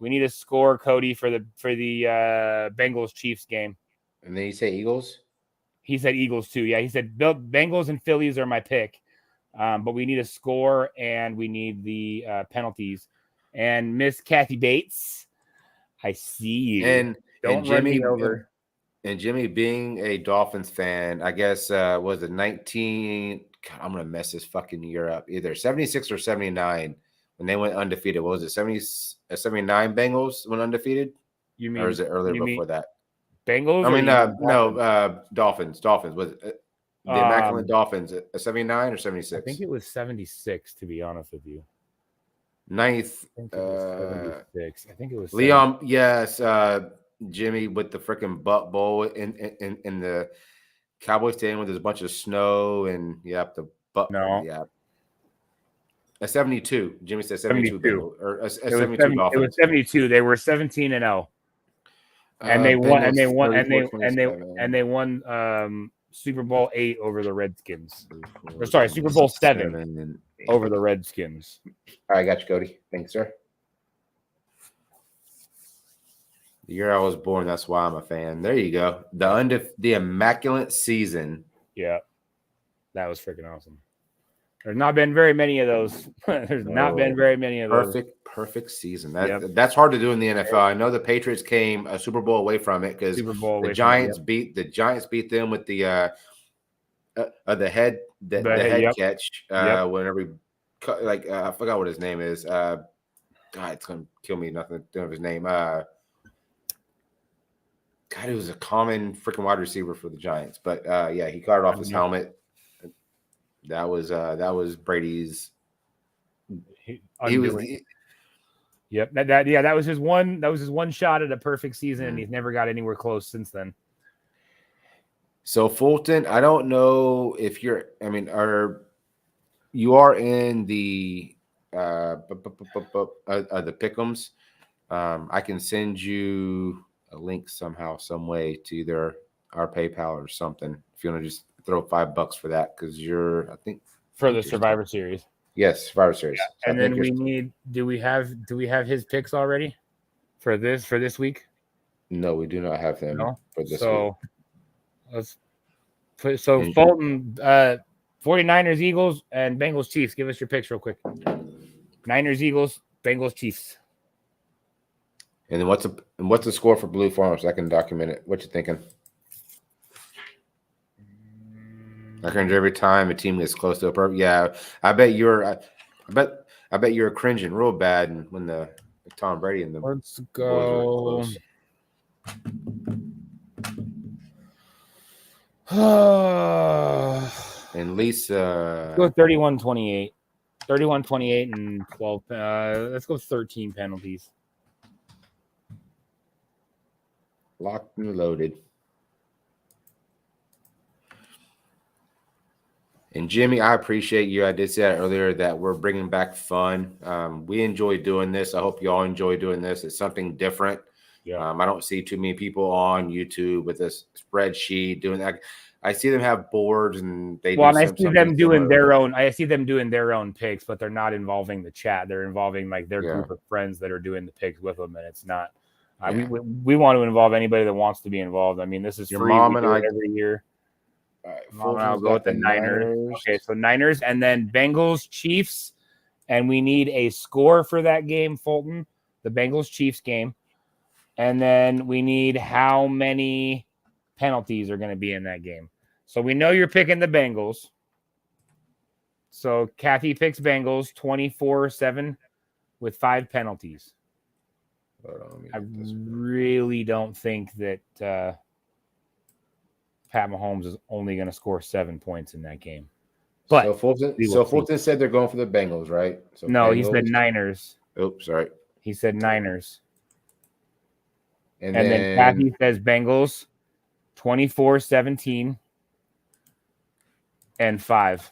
We need a score, Cody, for the Bengals Chiefs game. And then you say Eagles? He said Eagles too. Yeah, he said Bengals and Phillies are my pick. But we need a score and we need the penalties. And Miss Kathy Bates, I see you. And Don't run me over. And Jimmy, being a Dolphins fan, I guess was it 19? God, I'm gonna mess this fucking year up. Either 76 or 79 when they went undefeated. What was it? 79 Bengals went undefeated. You mean, or is it earlier before that? Bengals? I mean, no, Dolphins. Was it the Immaculate Dolphins? 79 or 76? I think it was 76. To be honest with you, ninth. I think it was 76. I think it was Leon. Yes, Jimmy with the freaking butt bowl in the Cowboys stadium with a bunch of snow and the butt. No. Yeah. A 72. Jimmy said 72. Or a 72 Dolphins. It was 72. They were 17-0. And they won. And they won Super Bowl 8 over the Redskins. Or sorry, Super Bowl 7 over the Redskins. All right, got you, Cody. Thanks, sir. The year I was born, that's why I'm a fan. There you go. The immaculate season. Yeah, that was freaking awesome. There's not been very many of those. Not been very many of those. Perfect season. That's hard to do in the NFL. I know the Patriots came a Super Bowl away from it because the Giants beat them with the head catch. Whenever I forgot what his name is. God, it's gonna kill me. Nothing to do with his name. God, he was a common freaking wide receiver for the Giants. But he caught it off his helmet. That was Brady's. He was. Yep. That was his one. That was his one shot at a perfect season, and he's never got anywhere close since then. So Fulton, I don't know if you are in the pick'ems. I can send you a link somehow, some way to either our PayPal or something. If you want to just throw $5 for that, because I think for the Survivor Series. Yes, Survivor Series. Yeah. So and then we need. Do we have his picks already for this week? No, we do not have them for this week. Let's put Fulton, 49ers, Eagles, and Bengals, Chiefs. Give us your picks real quick. Niners, Eagles, Bengals, Chiefs. And then what's the score for Blue Farms? I can document it. What you thinking? I cringe every time a team gets close to a perfect. Yeah, I bet you're. I bet you're cringing real bad when the Tom Brady and the Let's Boys were go. close. And Lisa. Go 31-28. 31-28 and 12. Let's go 13 penalties. Locked and loaded. And Jimmy, I appreciate you. I did say that earlier that we're bringing back fun. We enjoy doing this. I hope you all enjoy doing this. It's something different. Yeah. I don't see too many people on YouTube with this spreadsheet doing that. I see them have boards and they. Well, and I see them doing their own. I see them doing their own picks, but they're not involving the chat. They're involving like their group of friends that are doing the picks with them, and it's not. We want to involve anybody that wants to be involved. I mean, this is Your free. mom we and do I it every year. All right, Mom and I'll go with the Niners. Okay, so Niners and then Bengals, Chiefs, and we need a score for that game, Fulton. The Bengals Chiefs game, and then we need how many penalties are going to be in that game. So we know you're picking the Bengals. So Kathy picks Bengals 24-7 with 5 penalties. I really don't think that Pat Mahomes is only going to score 7 points in that game. But so Fulton said they're going for the Bengals, right? So no, Bengals. he said Niners. Oops, sorry. He said Niners. And then Kathy says Bengals 24-17 and 5.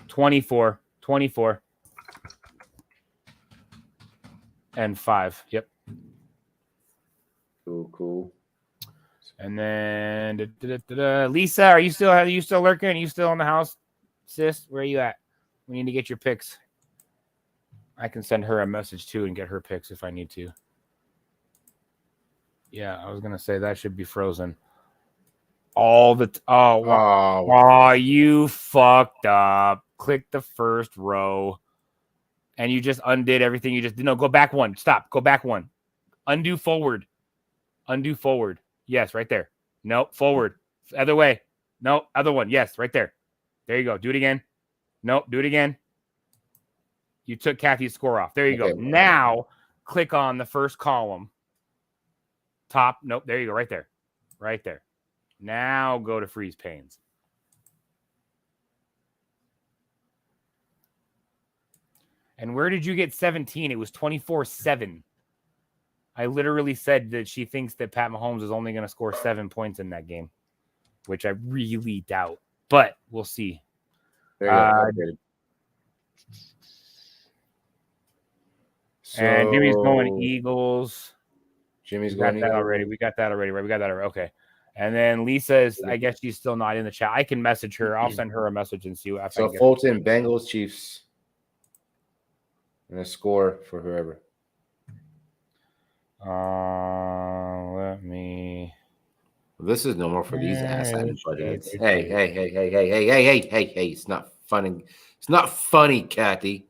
24 and 5. Yep. Cool. And then Lisa, are you still lurking? Are you still in the house, sis? Where are you at? We need to get your picks. I can send her a message too and get her picks if I need to. Yeah, I was gonna say that should be frozen. Oh, you fucked up. Click the first row, and you just undid everything. You just go back one. Stop. Go back one. Undo forward. Yes, right there. Nope, forward. Other way. No, other one. Yes, right there. There you go. Do it again. Nope, do it again. You took Kathy's score off. There you go. Now, click on the first column. Top. Nope, there you go. Right there. Right there. Now, go to freeze panes. And where did you get 17? It was 24-7. I literally said that she thinks that Pat Mahomes is only going to score 7 points in that game, which I really doubt. But we'll see. And Jimmy's going Eagles. Jimmy's going Eagles. Already. We got that already, right? We got that already. Okay. And then Lisa is, I guess she's still not in the chat. I can message her. I'll send her a message and see what. So Fulton, Bengals, Chiefs, and a score for whoever. Let me. This is no more for these ass buddies. Hey! It's not funny. It's not funny, Kathy.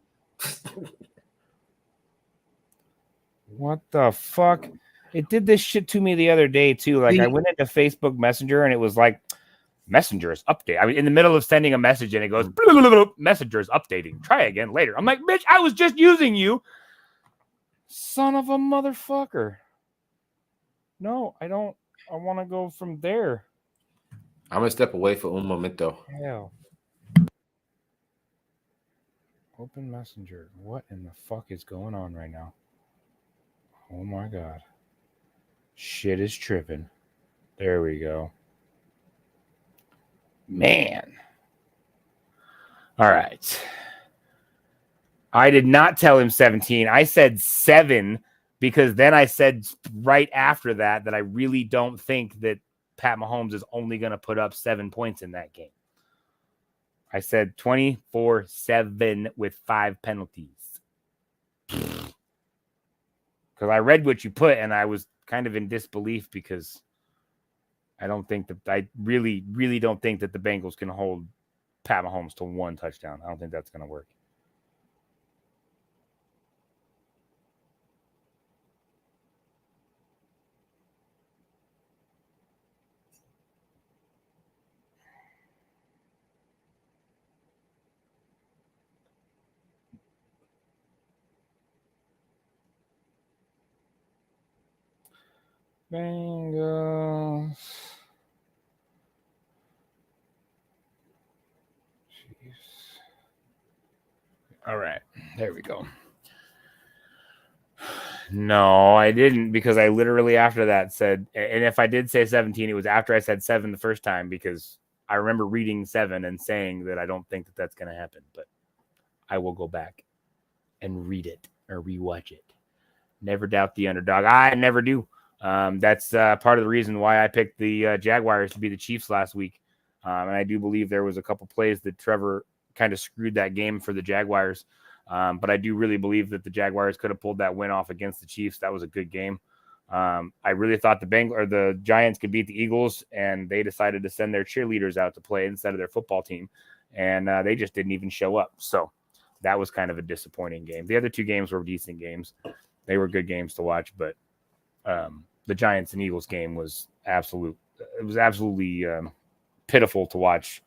What the fuck? It did this shit to me the other day too. Like I went into Facebook Messenger and it was like Messenger's update. I mean, in the middle of sending a message and it goes Messenger's updating. Try again later. I'm like, bitch, I was just using you. Son of a motherfucker. No, I don't. I want to go from there. I'm going to step away for un momento. Hell. Open Messenger. What in the fuck is going on right now? Oh my God. Shit is tripping. There we go. Man. All right. I did not tell him 17. I said 7 because then I said right after that I really don't think that Pat Mahomes is only going to put up 7 points in that game. I said 24-7 with 5 penalties. Because I read what you put and I was kind of in disbelief because I really, really don't think that the Bengals can hold Pat Mahomes to 1 touchdown. I don't think that's going to work. Bengals. Chiefs. All right, there we go. No, I didn't, because I literally after that said, and if I did say 17, it was after I said 7 the first time, because I remember reading 7 and saying that I don't think that that's going to happen, but I will go back and read it or rewatch it. Never doubt the underdog. I never do. That's part of the reason why I picked the Jaguars to be the Chiefs last week. And I do believe there was a couple plays that Trevor kind of screwed that game for the Jaguars. But I do really believe that the Jaguars could have pulled that win off against the Chiefs. That was a good game. I really thought the Giants could beat the Eagles, and they decided to send their cheerleaders out to play instead of their football team, and they just didn't even show up. So that was kind of a disappointing game. The other two games were decent games. They were good games to watch, but the Giants and Eagles game was absolutely pitiful to watch.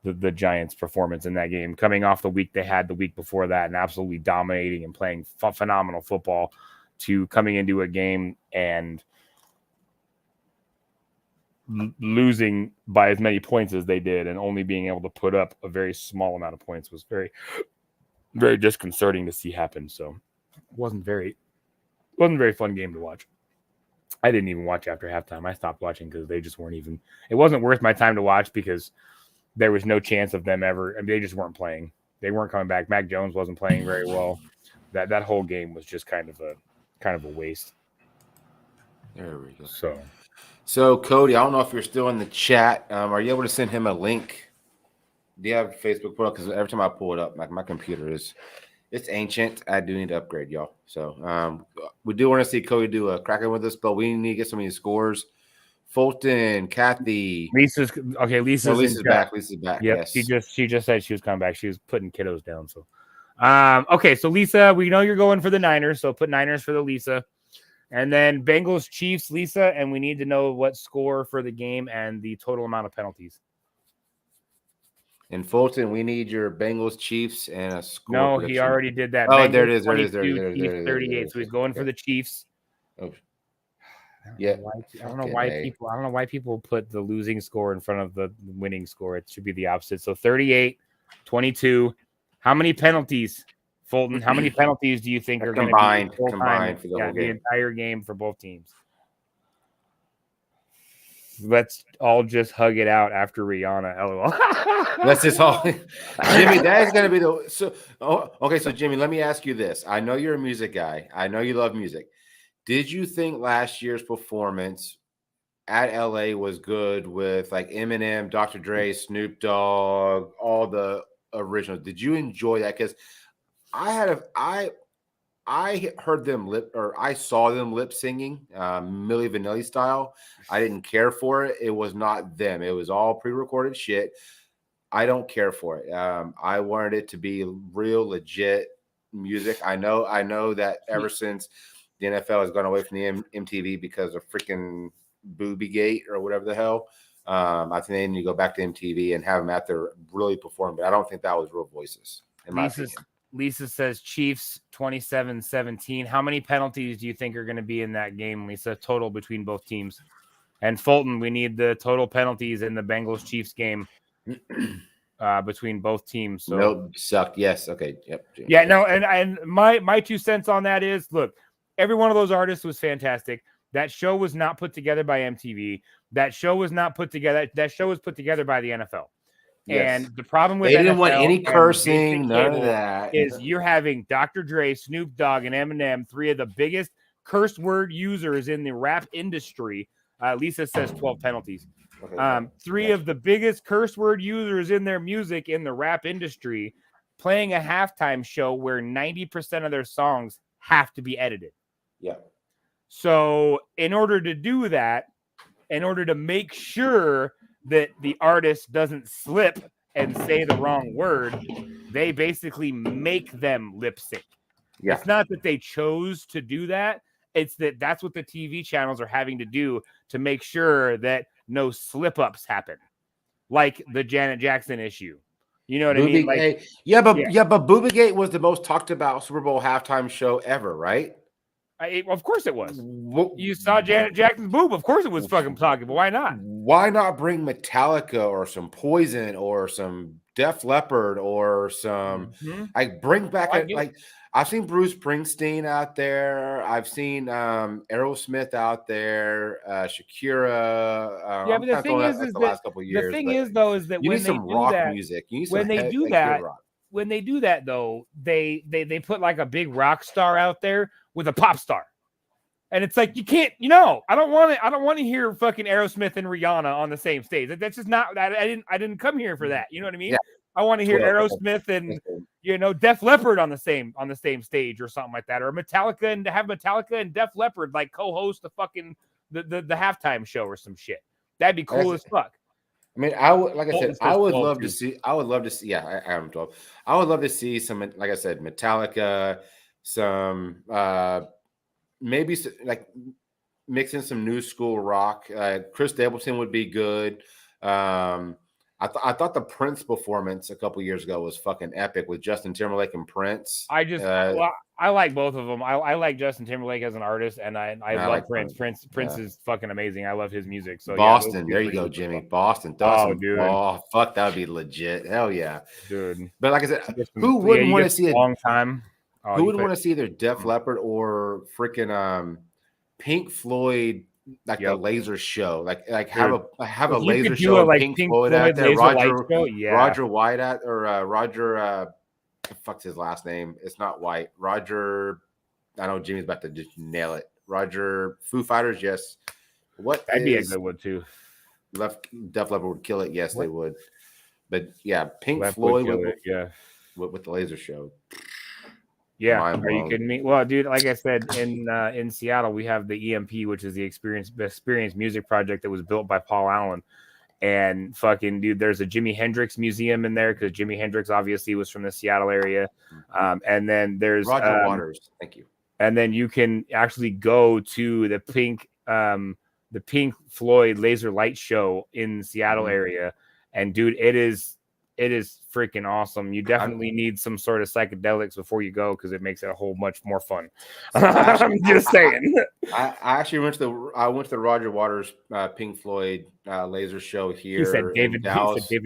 The Giants' performance in that game, coming off the week they had the week before that and absolutely dominating and playing phenomenal football, to coming into a game and losing by as many points as they did and only being able to put up a very small amount of points was very, very disconcerting to see happen. So it wasn't a very fun game to watch. I didn't even watch after halftime. I stopped watching because they just weren't even. It wasn't worth my time to watch because there was no chance of them ever. I mean, they just weren't playing. They weren't coming back. Mac Jones wasn't playing very well. That whole game was just kind of a waste. There we go. So Cody, I don't know if you're still in the chat. Are you able to send him a link? Do you have a Facebook profile? Because every time I pull it up, my computer it's ancient. I do need to upgrade, y'all. So we do want to see Cody do a Kraken with us, but we need to get some of these scores. Fulton, Kathy. Lisa's okay. Lisa's back. Lisa's back. Yep. Yes. She just said she was coming back. She was putting kiddos down. So, okay. So Lisa, we know you're going for the Niners. So put Niners for the Lisa, and then Bengals Chiefs Lisa, and we need to know what score for the game and the total amount of penalties. In Fulton, we need your Bengals Chiefs and a score. No, prediction. he already did that. Oh, Bengals there it is. 38. So he's going for the Chiefs. Oh. I don't know why people put the losing score in front of the winning score. It should be the opposite. So 38-22. How many penalties, Fulton? How many penalties do you think are going to be combined for the whole game? The entire game for both teams? Let's all just hug it out after Rihanna. LOL. That's just all. Jimmy, that is going to be the okay. So Jimmy, let me ask you this. I know you're a music guy. I know you love music. Did you think last year's performance at LA was good with like Eminem, Dr. Dre, Snoop Dogg, all the originals? Did you enjoy that? Because I heard them I saw them lip singing Milli Vanilli style. I didn't care for it. It was not them. It was all pre-recorded shit. I don't care for it. I wanted it to be real, legit music. I know that ever since the NFL has gone away from the MTV because of freaking Booby Gate or whatever the hell. I think they need to go back to MTV and have them out there really perform. But I don't think that was real voices, in my opinion. Lisa says Chiefs 27-17. How many penalties do you think are going to be in that game, Lisa, total between both teams? And Fulton, we need the total penalties in the Bengals Chiefs game between both teams. So nope, sucked. Yes. Okay. Yep. Yeah. No. And my 2 cents on that is, look, every one of those artists was fantastic. That show was not put together by MTV. That show was put together by the NFL. Yes. And the problem with they NFL didn't want any cursing, none of that. Is you're having Dr. Dre, Snoop Dogg, and Eminem, 3 of the biggest curse word users in the rap industry. Lisa says 12 penalties. Okay, 3 of the biggest curse word users in their music in the rap industry playing a halftime show where 90% of their songs have to be edited. Yeah. So in order to do that, in order to make sure that the artist doesn't slip and say the wrong word, they basically make them lip sync. Yeah. It's not that they chose to do that. It's that that's what the TV channels are having to do to make sure that no slip ups happen, like the Janet Jackson issue. You know what I mean? Like, but Boobagate was the most talked about Super Bowl halftime show ever, right? Of course it was. What, You saw Janet Jackson's boob. Of course it was fucking talking, but why not? why not bring Metallica or some Poison or some Def Leppard or some Mhm. like bring back I a, get it. like I've seen Bruce Springsteen out there. I've seen Aerosmith out there, Shakira. Yeah, I'm but the kind of thing throwing is out like the that last couple of the years. thing But is though is that you when need they some do rock that, music. You need when some they do like, that, good rock. when they do that though, they put like a big rock star out there with a pop star. And it's like you can't, I don't want to hear fucking Aerosmith and Rihanna on the same stage. That's just not that I didn't come here for that. You know what I mean? Yeah. I want to hear Well, Aerosmith and Def Leppard on the same stage or something like that, or Metallica and to have Metallica and Def Leppard like co-host the fucking the halftime show or some shit. That'd be cool as fuck. I mean, I would, like I said, Colton I says would 12 love too. to see. I would love to see. Yeah, I am 12. I would love to see some, like I said, Metallica, some maybe like mixing some new school rock. Chris Stapleton would be good. I thought the Prince performance a couple years ago was fucking epic with Justin Timberlake and Prince. I like both of them. I like Justin Timberlake as an artist, and I love like Prince. Prince. Prince is fucking amazing. I love his music. So Boston, yeah, there you go, Jimmy. Boston, dude. Oh, fuck, that would be legit. Hell yeah, dude. But like I said, who wouldn't want to see a long time? Who wouldn't want to see either Def Leppard or freaking Pink Floyd, like the laser show, like have a laser show of Pink Floyd out there, Roger White out or Roger. The fuck's his last name? It's not White. Roger. I know Jimmy's about to just nail it. Roger. Foo Fighters. Yes. That'd be a good one too. Def Leppard would kill it. Yes, they would. But yeah, Pink Left Floyd with the laser show. Yeah, are you kidding me? Well, dude, like I said, in Seattle, we have the EMP, which is the Experience Music Project that was built by Paul Allen. And fucking dude, there's a Jimi Hendrix museum in there because Jimi Hendrix obviously was from the Seattle area. And then there's Roger Waters. Thank you. And then you can actually go to the Pink Floyd laser light show in the Seattle area. And dude, it is freaking awesome. You definitely need some sort of psychedelics before you go because it makes it a whole much more fun. I'm just saying. I actually went to the Roger Waters Pink Floyd laser show here. He said David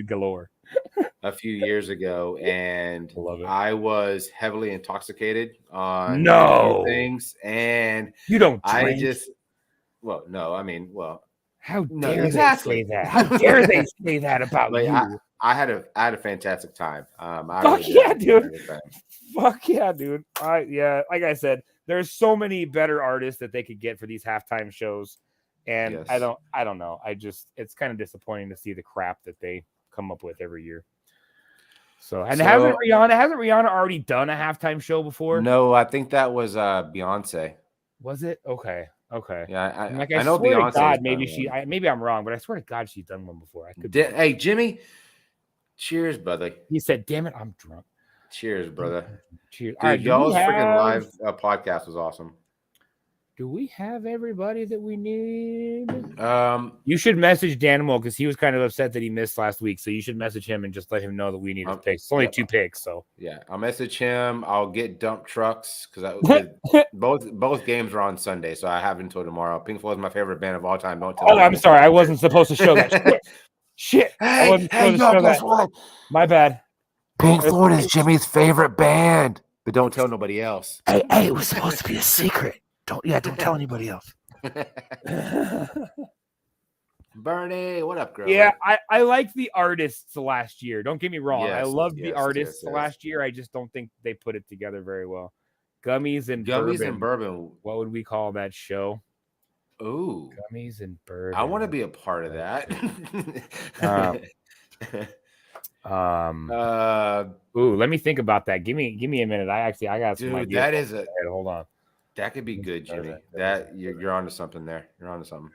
Galore a few years ago, and I was heavily intoxicated on things. And you don't. How dare they say that? How dare they say that about you? I had a fantastic time. Fuck yeah, dude. Like I said, there's so many better artists that they could get for these halftime shows. And I don't know. It's kind of disappointing to see the crap that they come up with every year. Hasn't Rihanna already done a halftime show before? No, I think that was Beyonce. Was it? Okay. Yeah, I know swear Beyonce. To God, maybe I'm wrong, but I swear to God, she's done one before. Hey, Jimmy. Cheers, brother. He said, "Damn it, I'm drunk." Cheers, brother. Cheers. Dude, right, y'all's freaking live podcast was awesome. Do we have everybody that we need? You should message Danimal because he was kind of upset that he missed last week. So you should message him and just let him know that we need his picks. It's only 2 picks, so yeah, I'll message him. I'll get dump trucks because both games are on Sunday, so I have until tomorrow. Pink Floyd is my favorite band of all time. Don't tell me. I'm sorry, I wasn't supposed to show that. Shit. Hey, guess what? My bad. Pink Floyd is Jimmy's favorite band, but don't tell nobody else. Hey, it was supposed to be a secret. Don't tell anybody else. Bernie, what up, girl? Yeah, I liked the artists last year. Don't get me wrong. Yes, I loved the artists last year. I just don't think they put it together very well. Gummies and bourbon. What would we call that show? Ooh, Gummies and bourbon. I want to be a part of that. Let me think about that. Give me a minute. I got some ideas. That is hold on. That could be good, Jimmy. That you're onto something there. You're onto something.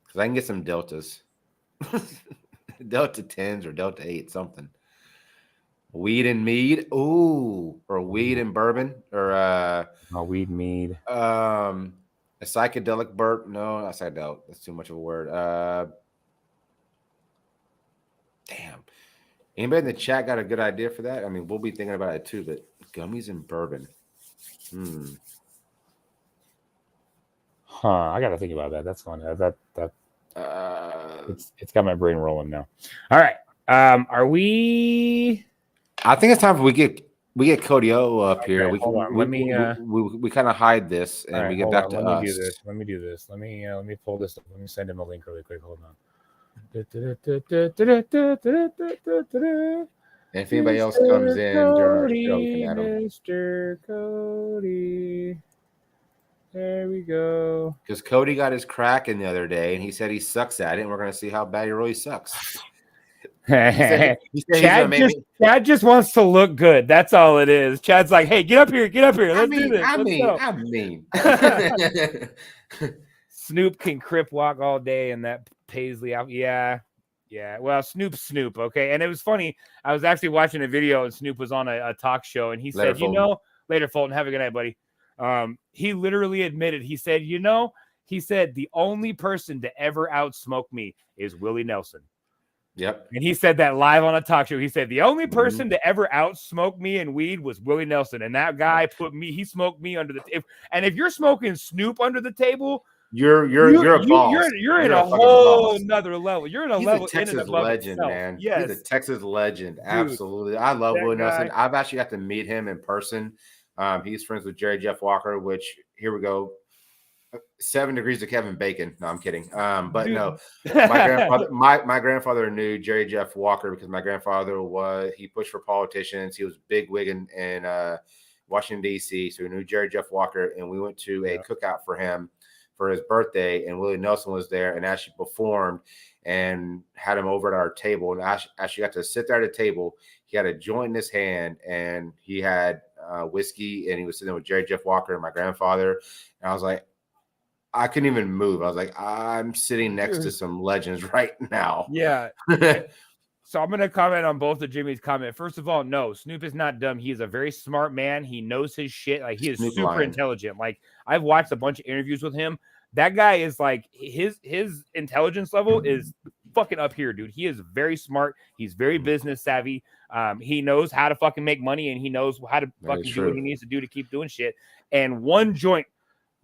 Because I can get some deltas, Delta 10s or Delta 8, something. Weed and mead, or weed and bourbon, or weed mead. A psychedelic burp. No, not psychedelic. That's too much of a word. Damn. Anybody in the chat got a good idea for that? I mean, we'll be thinking about it too, but gummies and bourbon. Huh. I got to think about that. That's fun. It's got my brain rolling now. All right. Are we? I think it's time for we get Cody O up here. Okay, hold on. Let me. We kind of hide this and right, we get back on. to Let us. me do this. Let me pull this up. Let me send him a link really quick. Hold on. And if anybody else comes in during our show, we can add them. Mr. Cody. There we go. Because Cody got his Kraken the other day, and he said he sucks at it, and we're going to see how bad he really sucks. Chad just wants to look good. That's all it is. Chad's like, hey, get up here. Let's do this. I mean. Snoop can crip walk all day, and that Paisley out. Yeah. Well, Snoop. Okay. And it was funny. I was actually watching a video, and Snoop was on a talk show, and he said, later, Fulton, have a good night, buddy. He literally admitted, he said, the only person to ever outsmoke me is Willie Nelson. Yep. And he said that live on a talk show. He said the only person to ever outsmoke me in weed was Willie Nelson. And that guy he smoked me under the table. And if you're smoking Snoop under the table, you're a boss. You're in a whole nother level. You're in a level. He's a Texas legend, man. Yes. He's a Texas legend. Dude, absolutely. I love Willie Nelson. I've actually got to meet him in person. He's friends with Jerry Jeff Walker, which here we go. 7 degrees to Kevin Bacon. No, I'm kidding. But dude. No, my grandfather knew Jerry Jeff Walker because my grandfather he pushed for politicians. He was big wig in Washington, D.C. So he knew Jerry Jeff Walker, and we went to a cookout for him for his birthday, and Willie Nelson was there and actually performed and had him over at our table. And I actually got to sit there at a table. He had a joint in his hand, and he had whiskey, and he was sitting there with Jerry Jeff Walker and my grandfather. And I was like, I couldn't even move. I was like, I'm sitting next to some legends right now. Yeah. So I'm going to comment on both of Jimmy's comment. First of all, no, Snoop is not dumb. He is a very smart man. He knows his shit. Like, he is super intelligent. Like, I've watched a bunch of interviews with him. That guy is like, his intelligence level is fucking up here, dude. He is very smart. He's very business savvy. He knows how to fucking make money, and he knows how to fucking do what he needs to do to keep doing shit. And one joint,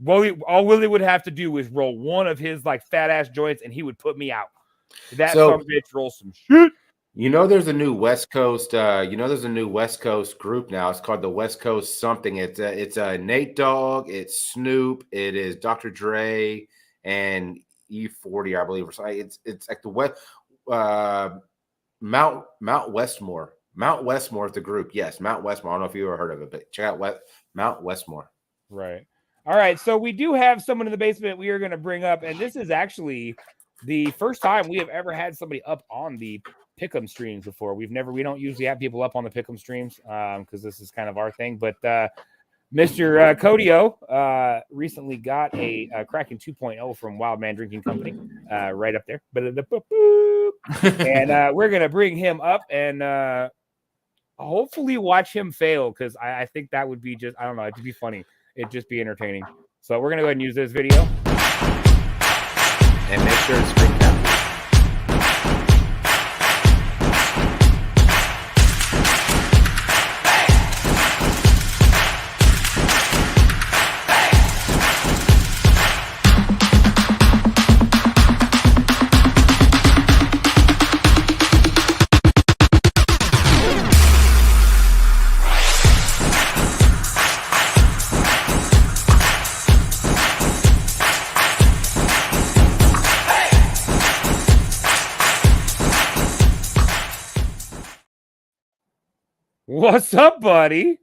all Willie would have to do is roll one of his like fat ass joints, and he would put me out. That some bitch rolls some shit. There's a new West Coast. There's a new West Coast group now. It's called the West Coast something. It's Nate Dogg. It's Snoop. It is Dr. Dre and E40, I believe. It's like the West Mount Westmore. Mount Westmore is the group. Yes, Mount Westmore. I don't know if you ever heard of it, but check out Mount Westmore. Right. All right. So we do have someone in the basement we are going to bring up, and this is actually the first time we have ever had somebody up on the Pick'em streams before. We don't usually have people up on the Pick'em streams because this is kind of our thing. But Mr. Cody O recently got a Kraken 2.0 from Wild Man Drinking Company right up there. And we're going to bring him up and hopefully watch him fail because I think that would be just, I don't know, it'd be funny. It'd just be entertaining. So we're going to go ahead and use this video. And make sure it's screen captured. What's up, buddy?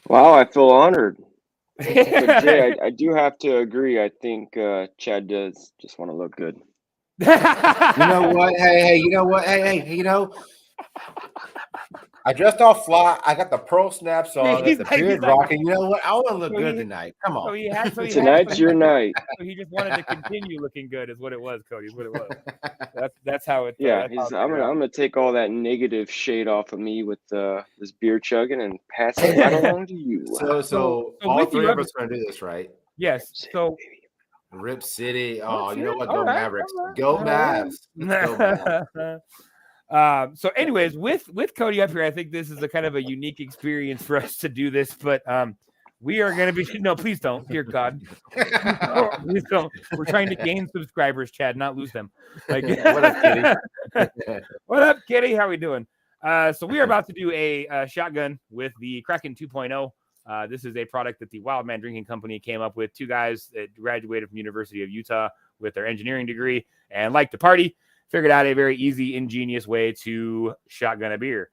Wow, I feel honored. But Jay, I do have to agree. I think Chad does just want to look good. You know what? Hey, you know what? Hey, I dressed all fly. I got the pearl snaps on, the beard rocking. You know what? I want to look good tonight. Come on. Tonight's your night. So he just wanted to continue looking good, is what it was, Cody. Is what it was. That's how it. Yeah, I'm gonna take all that negative shade off of me with this beer chugging and pass it right along to you. So all three of us are gonna do this, right? Yes. So. Rip City. Oh, you know what? Go Mavericks. Go Mavs. Go Mavs. So anyways, with Cody up here, I think this is a kind of a unique experience for us to do this, but We are going to be no, please don't. Dear God, please don't. We're trying to gain subscribers, Chad, not lose them. Like, What up, Kitty? What up, Kitty? How we doing? So we are about to do a shotgun with the Kraken 2.0. This is a product that the Wildman Drinking Company came up with. Two guys that graduated from University of Utah with their engineering degree and like to party. Figured out a very easy, ingenious way to shotgun a beer.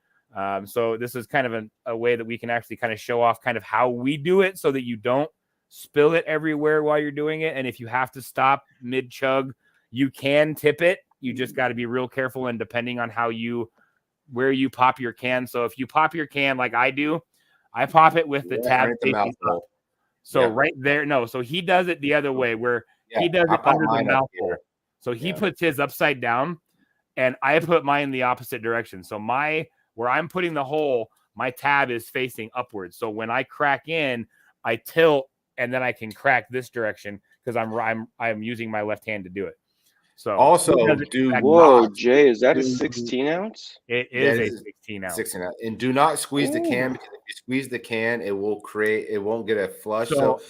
So this is kind of a way that we can actually kind of show off kind of how we do it so that you don't spill it everywhere while you're doing it. And if you have to stop mid chug, you can tip it. You just got to be real careful and depending on where you pop your can. So if you pop your can like I do, I pop it with the tab facing up. So right there, no. So he does it the other way where he does it under the mouth hole. So he puts his upside down and I put mine the opposite direction. So where I'm putting the hole, my tab is facing upwards. So when I crack in, I tilt and then I can crack this direction because I'm using my left hand to do it. So also, Jay, is that a 16 ounce? It is a 16 ounce. 16 ounce. And do not squeeze the can because if you squeeze the can, it won't get a flush. So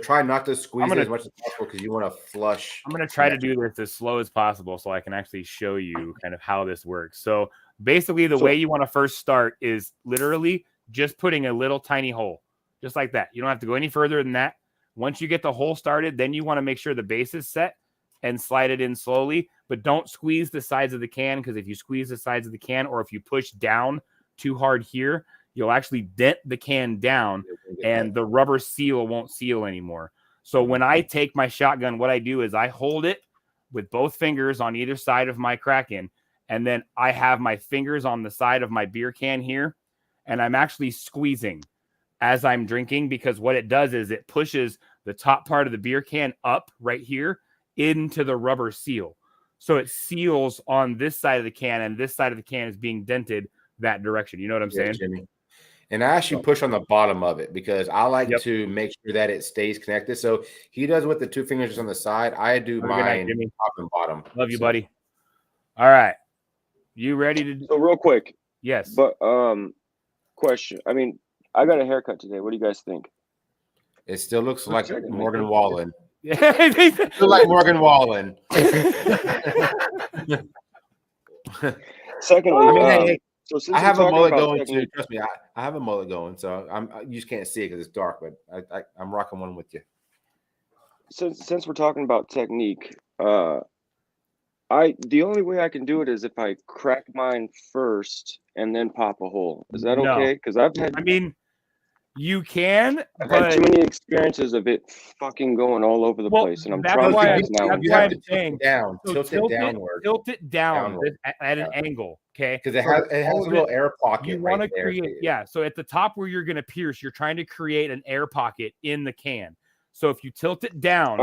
try not to squeeze it as much as possible because you want to flush. I'm going to try to do this as slow as possible so I can actually show you kind of how this works. So basically the way you want to first start is literally just putting a little tiny hole, just like that. You don't have to go any further than that. Once you get the hole started, then you want to make sure the base is set and slide it in slowly, but don't squeeze the sides of the can because if you squeeze the sides of the can or if you push down too hard here, you'll actually dent the can down and the rubber seal won't seal anymore. So when I take my shotgun, what I do is I hold it with both fingers on either side of my Kraken, and then I have my fingers on the side of my beer can here, and I'm actually squeezing as I'm drinking because what it does is it pushes the top part of the beer can up right here into the rubber seal. So it seals on this side of the can, and this side of the can is being dented that direction. You know what I'm saying? Jimmy. And I actually push on the bottom of it because I like to make sure that it stays connected. So he does with the two fingers on the side. I do mine top and bottom. Love you, buddy. All right. You ready to? So real quick. Yes. But question. I mean, I got a haircut today. What do you guys think? It still looks like Morgan Wallen. Yeah, still like Morgan Wallen. Secondly, so I have a mullet going too. Trust me, I have a mullet going. So you just can't see it because it's dark, but I'm rocking one with you. Since we're talking about technique, the only way I can do it is if I crack mine first and then pop a hole. Is that okay? Because I've had. I mean, you can. I've had too many experiences of it fucking going all over the place, and I'm trying to figure now. You have to tilt it down, tilt it downward, tilt it down at an angle. Okay, because it has a little air pocket. You want to create, so at the top where you're going to pierce, you're trying to create an air pocket in the can. So if you tilt it down,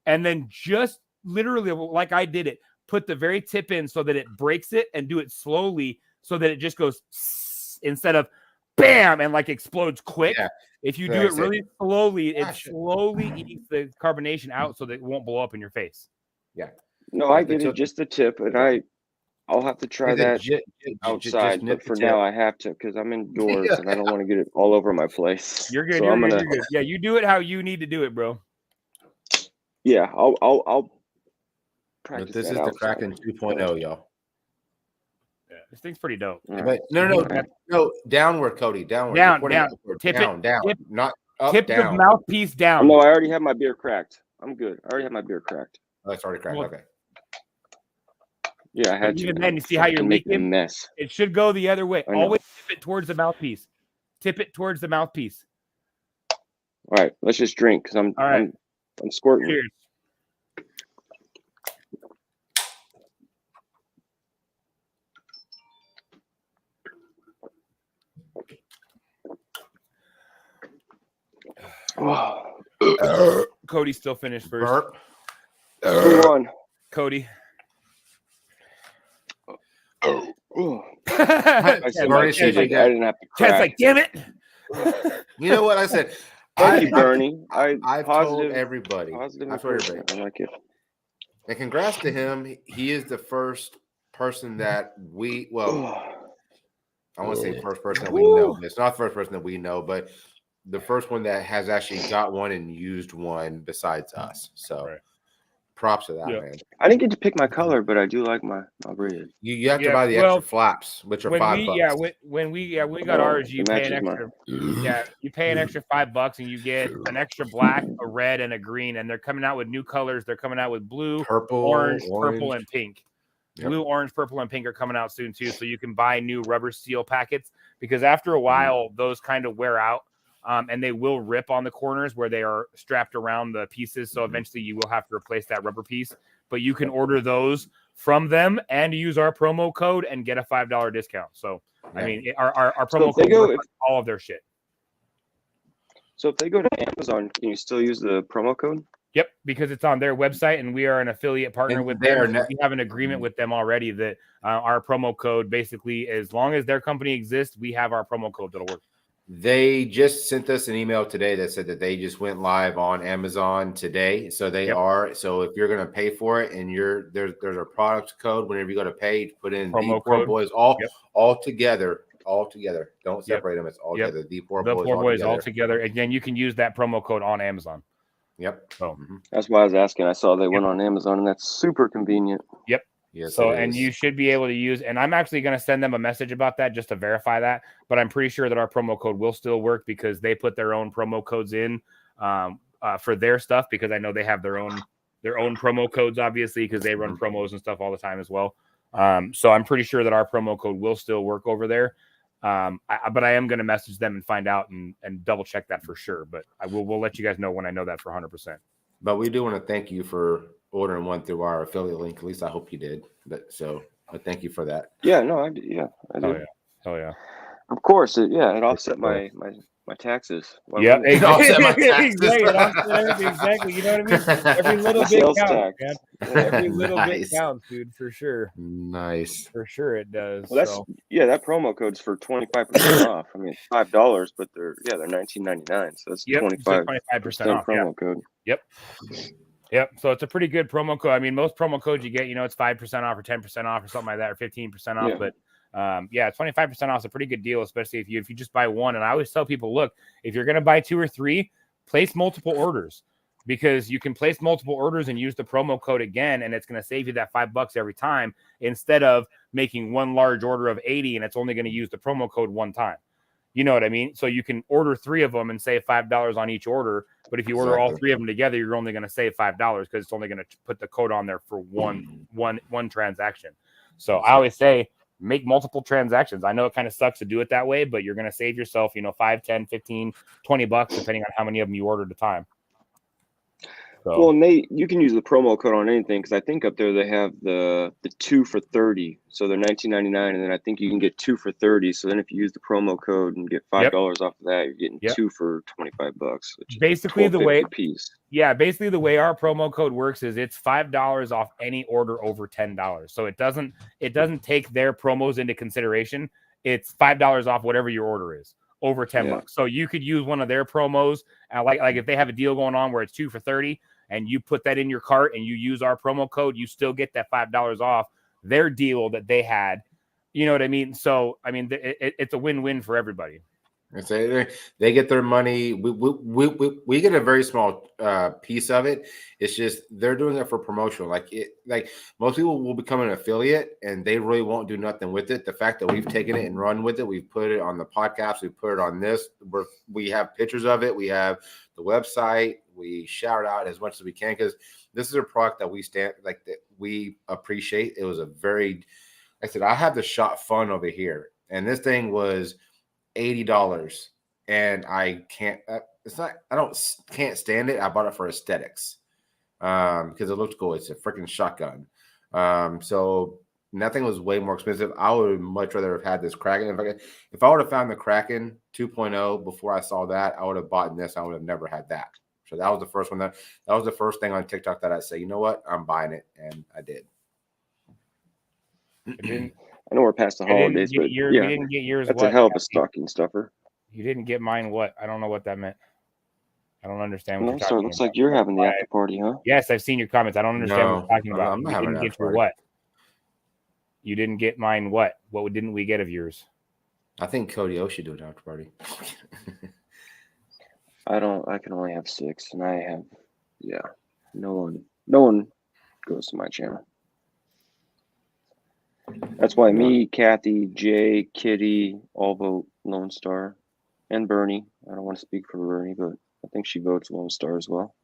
and then just literally like I did it, put the very tip in so that it breaks it, and do it slowly so that it just goes instead of bam and like explodes quick. Yeah. If you do it really slowly, it slowly eats the carbonation out so that it won't blow up in your face. Yeah. No, I get it, just the tip, and I'll have to try that outside. But for now, I have to because I'm indoors and I don't want to get it all over my place. You're good. So you're good. Yeah, you do it how you need to do it, bro. Yeah, I'll practice. But this is the Kraken 2.0, y'all. Yeah, this thing's pretty dope. But no, downward, Cody, downward. Down, tip down, not up, tip down. the mouthpiece down. No, I already have my beer cracked. I'm good. I already have my beer cracked. Oh, it's already cracked. Okay. Yeah, I had even then, you see how you're making a mess. It should go the other way. Always tip it towards the mouthpiece. Tip it towards the mouthpiece. All right, let's just drink because I'm squirting. Cheers. Cody still finished first. Who won? Cody. I didn't have to crack. Like, damn it. You know what I said? Thank you, Bernie. I've told everybody. I like it. And congrats to him. He is the first person that I want to say first person that we know. It's not the first person that we know, but the first one that has actually got one and used one besides us. So Right. props to that, Yeah. man. I didn't get to pick my color, but I do like my red. You have to Yeah, buy the well, extra flaps, which are when $5. we got ours, you It pay an matches extra. Yeah, you pay an extra $5 and you get an extra black, a red, and a green. And they're coming out with new colors. They're coming out with blue, Purple, orange, purple, and pink. Yep. Blue, orange, purple, and pink are coming out soon too. So you can buy new rubber seal packets because after a while, those kind of wear out. And they will rip on the corners where they are strapped around the pieces. So eventually you will have to replace that rubber piece. But you can order those from them and use our promo code and get a $5 discount. So, I mean, our promo code works on all of their shit. So if they go to Amazon, can you still use the promo code? Yep, because it's on their website and we are an affiliate partner with them. So we have an agreement with them already that our promo code basically, as long as their company exists, we have our promo code that'll work. They just sent us an email today that said that they just went live on Amazon today. So they are. So if you're going to pay for it and there's a product code, whenever you go to pay, you put in Promo the Poor code. Boys all together. Don't separate them. It's all together. The Poor Boys all together. Again, you can use that promo code on Amazon. Yep. So that's why I was asking. I saw they went on Amazon, and that's super convenient. Yep. Yes, so, and you should be able to use, and I'm actually going to send them a message about that just to verify that, but I'm pretty sure that our promo code will still work because they put their own promo codes in for their stuff, because I know they have their own promo codes, obviously, because they run promos and stuff all the time as well. So I'm pretty sure that our promo code will still work over there. But I am going to message them and find out and double check that for sure. But we'll let you guys know when I know that for 100%. But we do want to thank you for ordering one through our affiliate link. At least I hope you did. But thank you for that. Yeah, no, I did. Hell yeah. Of course, it offset my taxes. Yeah, it offset my taxes. Exactly. You know what I mean? Every little bit counts, man. Every little bit counts, dude, for sure. Nice. For sure it does. Well, that promo code's for 25% off. I mean, $5, but they're $19.99, so that's 25% off promo code. Yep. So it's a pretty good promo code. I mean, most promo codes you get, it's 5% off or 10% off or something like that, or 15% off. Yeah. But 25% off is a pretty good deal, especially if you just buy one. And I always tell people, look, if you're going to buy 2 or 3, place multiple orders, because you can place multiple orders and use the promo code again, and it's going to save you that $5 every time, instead of making one large order of 80 and it's only going to use the promo code one time. You know what I mean? So you can order 3 of them and save $5 on each order. But if you order all 3 of them together, you're only going to save $5 because it's only going to put the code on there for one transaction. So I always say, make multiple transactions. I know it kind of sucks to do it that way, but you're going to save yourself, $5, 10, 15, $20, depending on how many of them you order at a time. So. Well, Nate, you can use the promo code on anything, because I think up there they have the 2 for $30, so they're $19.99, and then I think you can get 2 for $30. So then if you use the promo code and get $5 off of that, you're getting 2 for $25. Basically the way piece. Yeah, basically the way our promo code works is it's $5 off any order over $10. So it doesn't take their promos into consideration. It's $5 off whatever your order is over $10. So you could use one of their promos, like if they have a deal going on where it's 2 for $30. And you put that in your cart and you use our promo code, you still get that $5 off their deal that they had. You know what I mean? So, I mean, it's a win-win for everybody. They get their money. We get a very small piece of it. It's just they're doing it for promotion. Like most people will become an affiliate and they really won't do nothing with it. The fact that we've taken it and run with it, we've put it on the podcast, we put it on this. We have pictures of it. We have the website. We shout it out as much as we can, because this is a product that we appreciate. It was like I said, I have the shot fun over here, and this thing was $80, and I can't stand it. I bought it for aesthetics because it looked cool. It's a freaking shotgun. So nothing was way more expensive. I would much rather have had this Kraken. If I would have found the Kraken 2.0 before I saw that, I would have bought this. I would have never had that. So that was the first one. That was the first thing on TikTok that I say, you know what, I'm buying it, and I did. I know we're past the holidays, but you didn't get yours. That's a hell of a stocking stuffer. You didn't get mine. What? I don't know what that meant. I don't understand what you're talking so it looks like you're having the after party, huh? Yes, I've seen your comments. I don't understand what you're talking about. I'm not having an after party. What? You didn't get mine. What didn't we get of yours? I think Cody O should do an after party. I can only have 6, and I have, yeah. No one goes to my channel. That's why me, Kathy, Jay, Kitty all vote Lone Star, and Bernie. I don't want to speak for Bernie, but I think she votes Lone Star as well.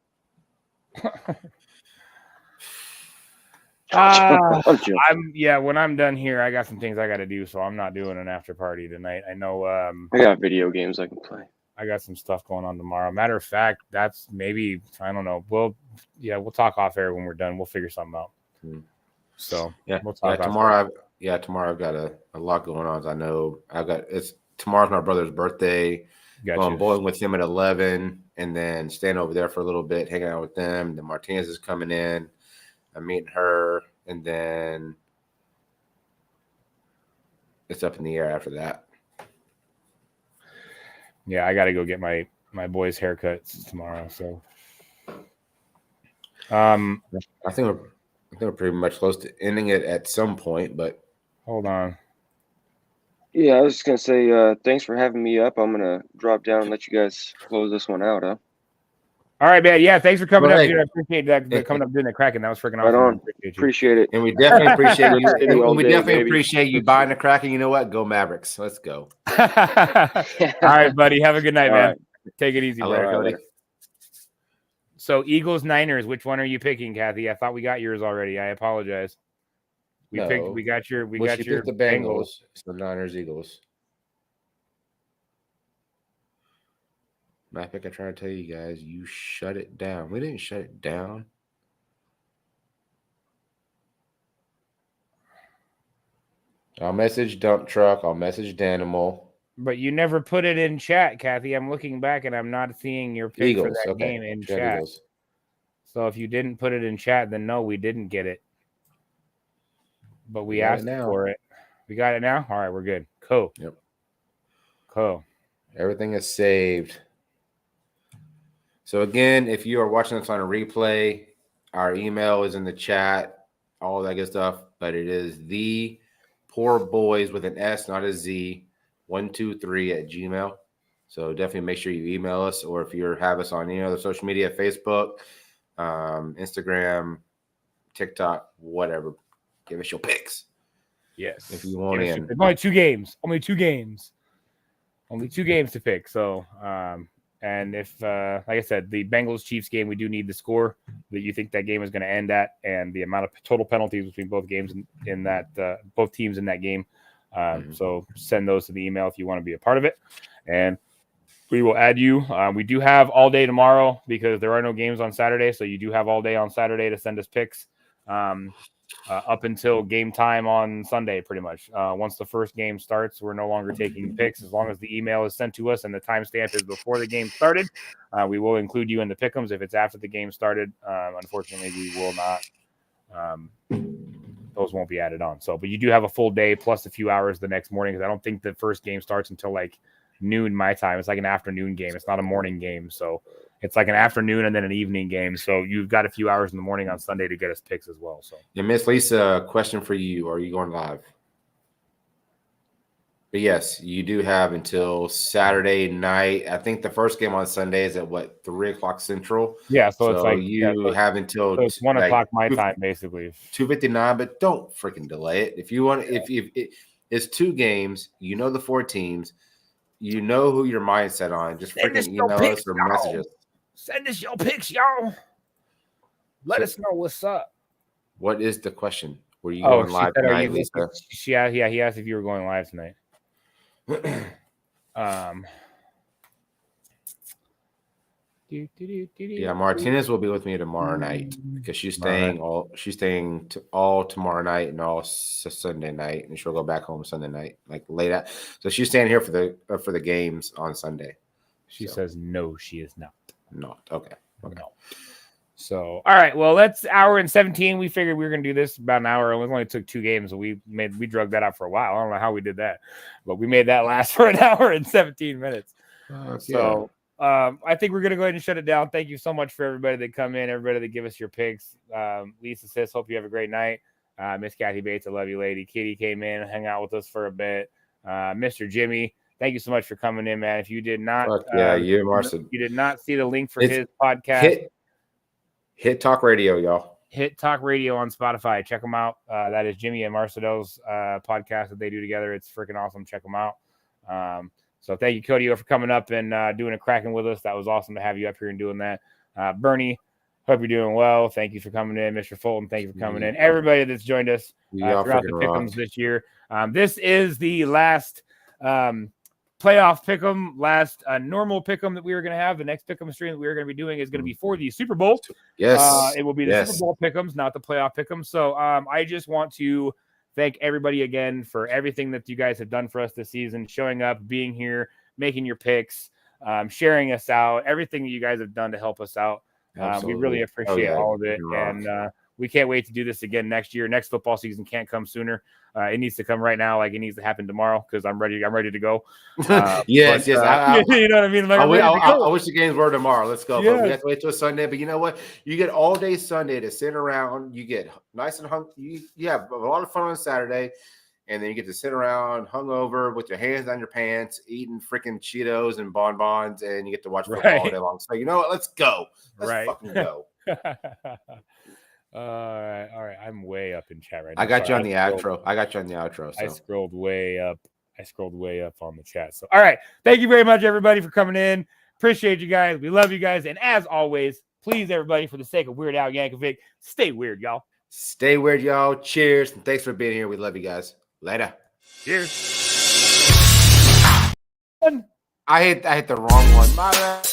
When I'm done here, I got some things I got to do, so I'm not doing an after party tonight. I know. I got video games I can play. I got some stuff going on tomorrow. Matter of fact, that's maybe, I don't know. We'll talk off air when we're done. We'll figure something out. So we'll talk tomorrow. Tomorrow I've got a lot going on. I know tomorrow's my brother's birthday. I'm bowling with him at 11, and then staying over there for a little bit, hanging out with them. Then Martinez is coming in. I'm meeting her, and then it's up in the air after that. Yeah, I got to go get my boys' haircuts tomorrow. So, I think we're pretty much close to ending it at some point. But hold on. Yeah, I was just gonna say thanks for having me up. I'm gonna drop down and let you guys close this one out, huh? All right, man. Yeah, thanks for coming up, dude. I appreciate that. Coming up doing the Kraken. That was freaking awesome. Right on. Appreciate it. And we definitely appreciate you. Appreciate you buying the Kraken. You know what? Go Mavericks. Let's go. All right, buddy. Have a good night, man. Right. Take it easy, bro. So Eagles, Niners. Which one are you picking, Kathy? I thought we got yours already. I apologize. We got your the Bengals. So Niners, Eagles. I think I try to tell you guys, you shut it down. We didn't shut it down. I'll message Dump Truck. I'll message Danimal. But you never put it in chat, Kathy. I'm looking back and I'm not seeing your pick for that game in chat. Eagles. So if you didn't put it in chat, then no, we didn't get it. But we asked for it. We got it now? All right, we're good. Cool. Yep. Cool. Everything is saved. So again, if you are watching this on a replay, our email is in the chat, all that good stuff. But it is the Poor Boys with an S, not a Z, 123@gmail. So definitely make sure you email us, or if you have us on any other social media, Facebook, Instagram, TikTok, whatever, give us your picks. Yes. If you want in. There's only 2 games. Only 2 games. Only 2 games to pick. So, and if, like I said, the Bengals-Chiefs game, we do need the score that you think that game is going to end at, and the amount of total penalties between both games in that, both teams in that game. So send those to the email if you want to be a part of it, and we will add you. We do have all day tomorrow because there are no games on Saturday, so you do have all day on Saturday to send us picks. Up until game time on Sunday, pretty much. Once the first game starts, we're no longer taking picks. As long as the email is sent to us and the timestamp is before the game started, we will include you in the pick'ems. If it's after the game started, unfortunately, we will not. Those won't be added on. So, but you do have a full day plus a few hours the next morning, because I don't think the first game starts until like noon my time. It's like an afternoon game. It's not a morning game. So it's like an afternoon and then an evening game. So you've got a few hours in the morning on Sunday to get us picks as well. So, and Miss Lisa, question for you: are you going live? But yes, you do have until Saturday night. I think the first game on Sunday is at 3:00 Central. Yeah, so it's like you have until it's 1 o'clock my time, basically. 2:59, but don't freaking delay it. If you want, if it's 2 games, you know the 4 teams, you know who your mindset on. Just freaking email us or message us. Send us your picks, y'all. Let us know what's up. What is the question? Were you going live tonight, Lisa? He asked if you were going live tonight. Yeah, Martinez will be with me tomorrow night because she's staying all tomorrow night and all Sunday night, and she'll go back home Sunday night, like late out. So she's staying here for the games on Sunday. She says no, she is not. Not okay. No. So, all right. Well, that's hour and 17. We figured we were going to do this about an hour. It only took 2 games. So we drug that out for a while. I don't know how we did that, but we made that last for an hour and 17 minutes. So I think we're going to go ahead and shut it down. Thank you so much for everybody that come in, everybody that give us your picks. Lisa Sis, hope you have a great night. Miss Kathy Bates, I love you, lady. Kitty came in, hung out with us for a bit. Mr. Jimmy, thank you so much for coming in, man. If you did not, you and Marcel. You did not see the link for his podcast. Hit Talk Radio, y'all. Hit Talk Radio on Spotify. Check them out. That is Jimmy and Marcelo's podcast that they do together. It's freaking awesome. Check them out. So thank you, Cody, for coming up and doing a Kraken with us. That was awesome to have you up here and doing that. Bernie, hope you're doing well. Thank you for coming in. Mr. Fulton, thank you for coming in. Everybody that's joined us throughout the pick'ems this year. This is the last playoff pick'em, last normal pick'em that we were going to have. The next pick'em stream that we are going to be doing is going to be for the Super Bowl. Yes. It will be the Super Bowl pick'ems, not the playoff pick'ems. So I just want to thank everybody again for everything that you guys have done for us this season, showing up, being here, making your picks, sharing us out, everything that you guys have done to help us out. We really appreciate all of it. And we can't wait to do this again next year. Next football season can't come sooner. It needs to come right now. Like it needs to happen tomorrow because I'm ready to go. Yes. you know what I mean? Like, I wish the games were tomorrow. Let's go. Yes. But we have to wait till Sunday. But you know what? You get all day Sunday to sit around. You get nice and hung. You have a lot of fun on Saturday. And then you get to sit around hungover with your hands down your pants, eating freaking Cheetos and bonbons, and you get to watch football all day long. So you know what? Let's go. Let's fucking go. All right. I'm way up in chat right now. I got you on the outro. So. I scrolled way up on the chat. So all right. Thank you very much, everybody, for coming in. Appreciate you guys. We love you guys. And as always, please, everybody, for the sake of Weird Al Yankovic, stay weird, y'all. Stay weird, y'all. Cheers. And thanks for being here. We love you guys. Later. Cheers. I hit the wrong one. My bad.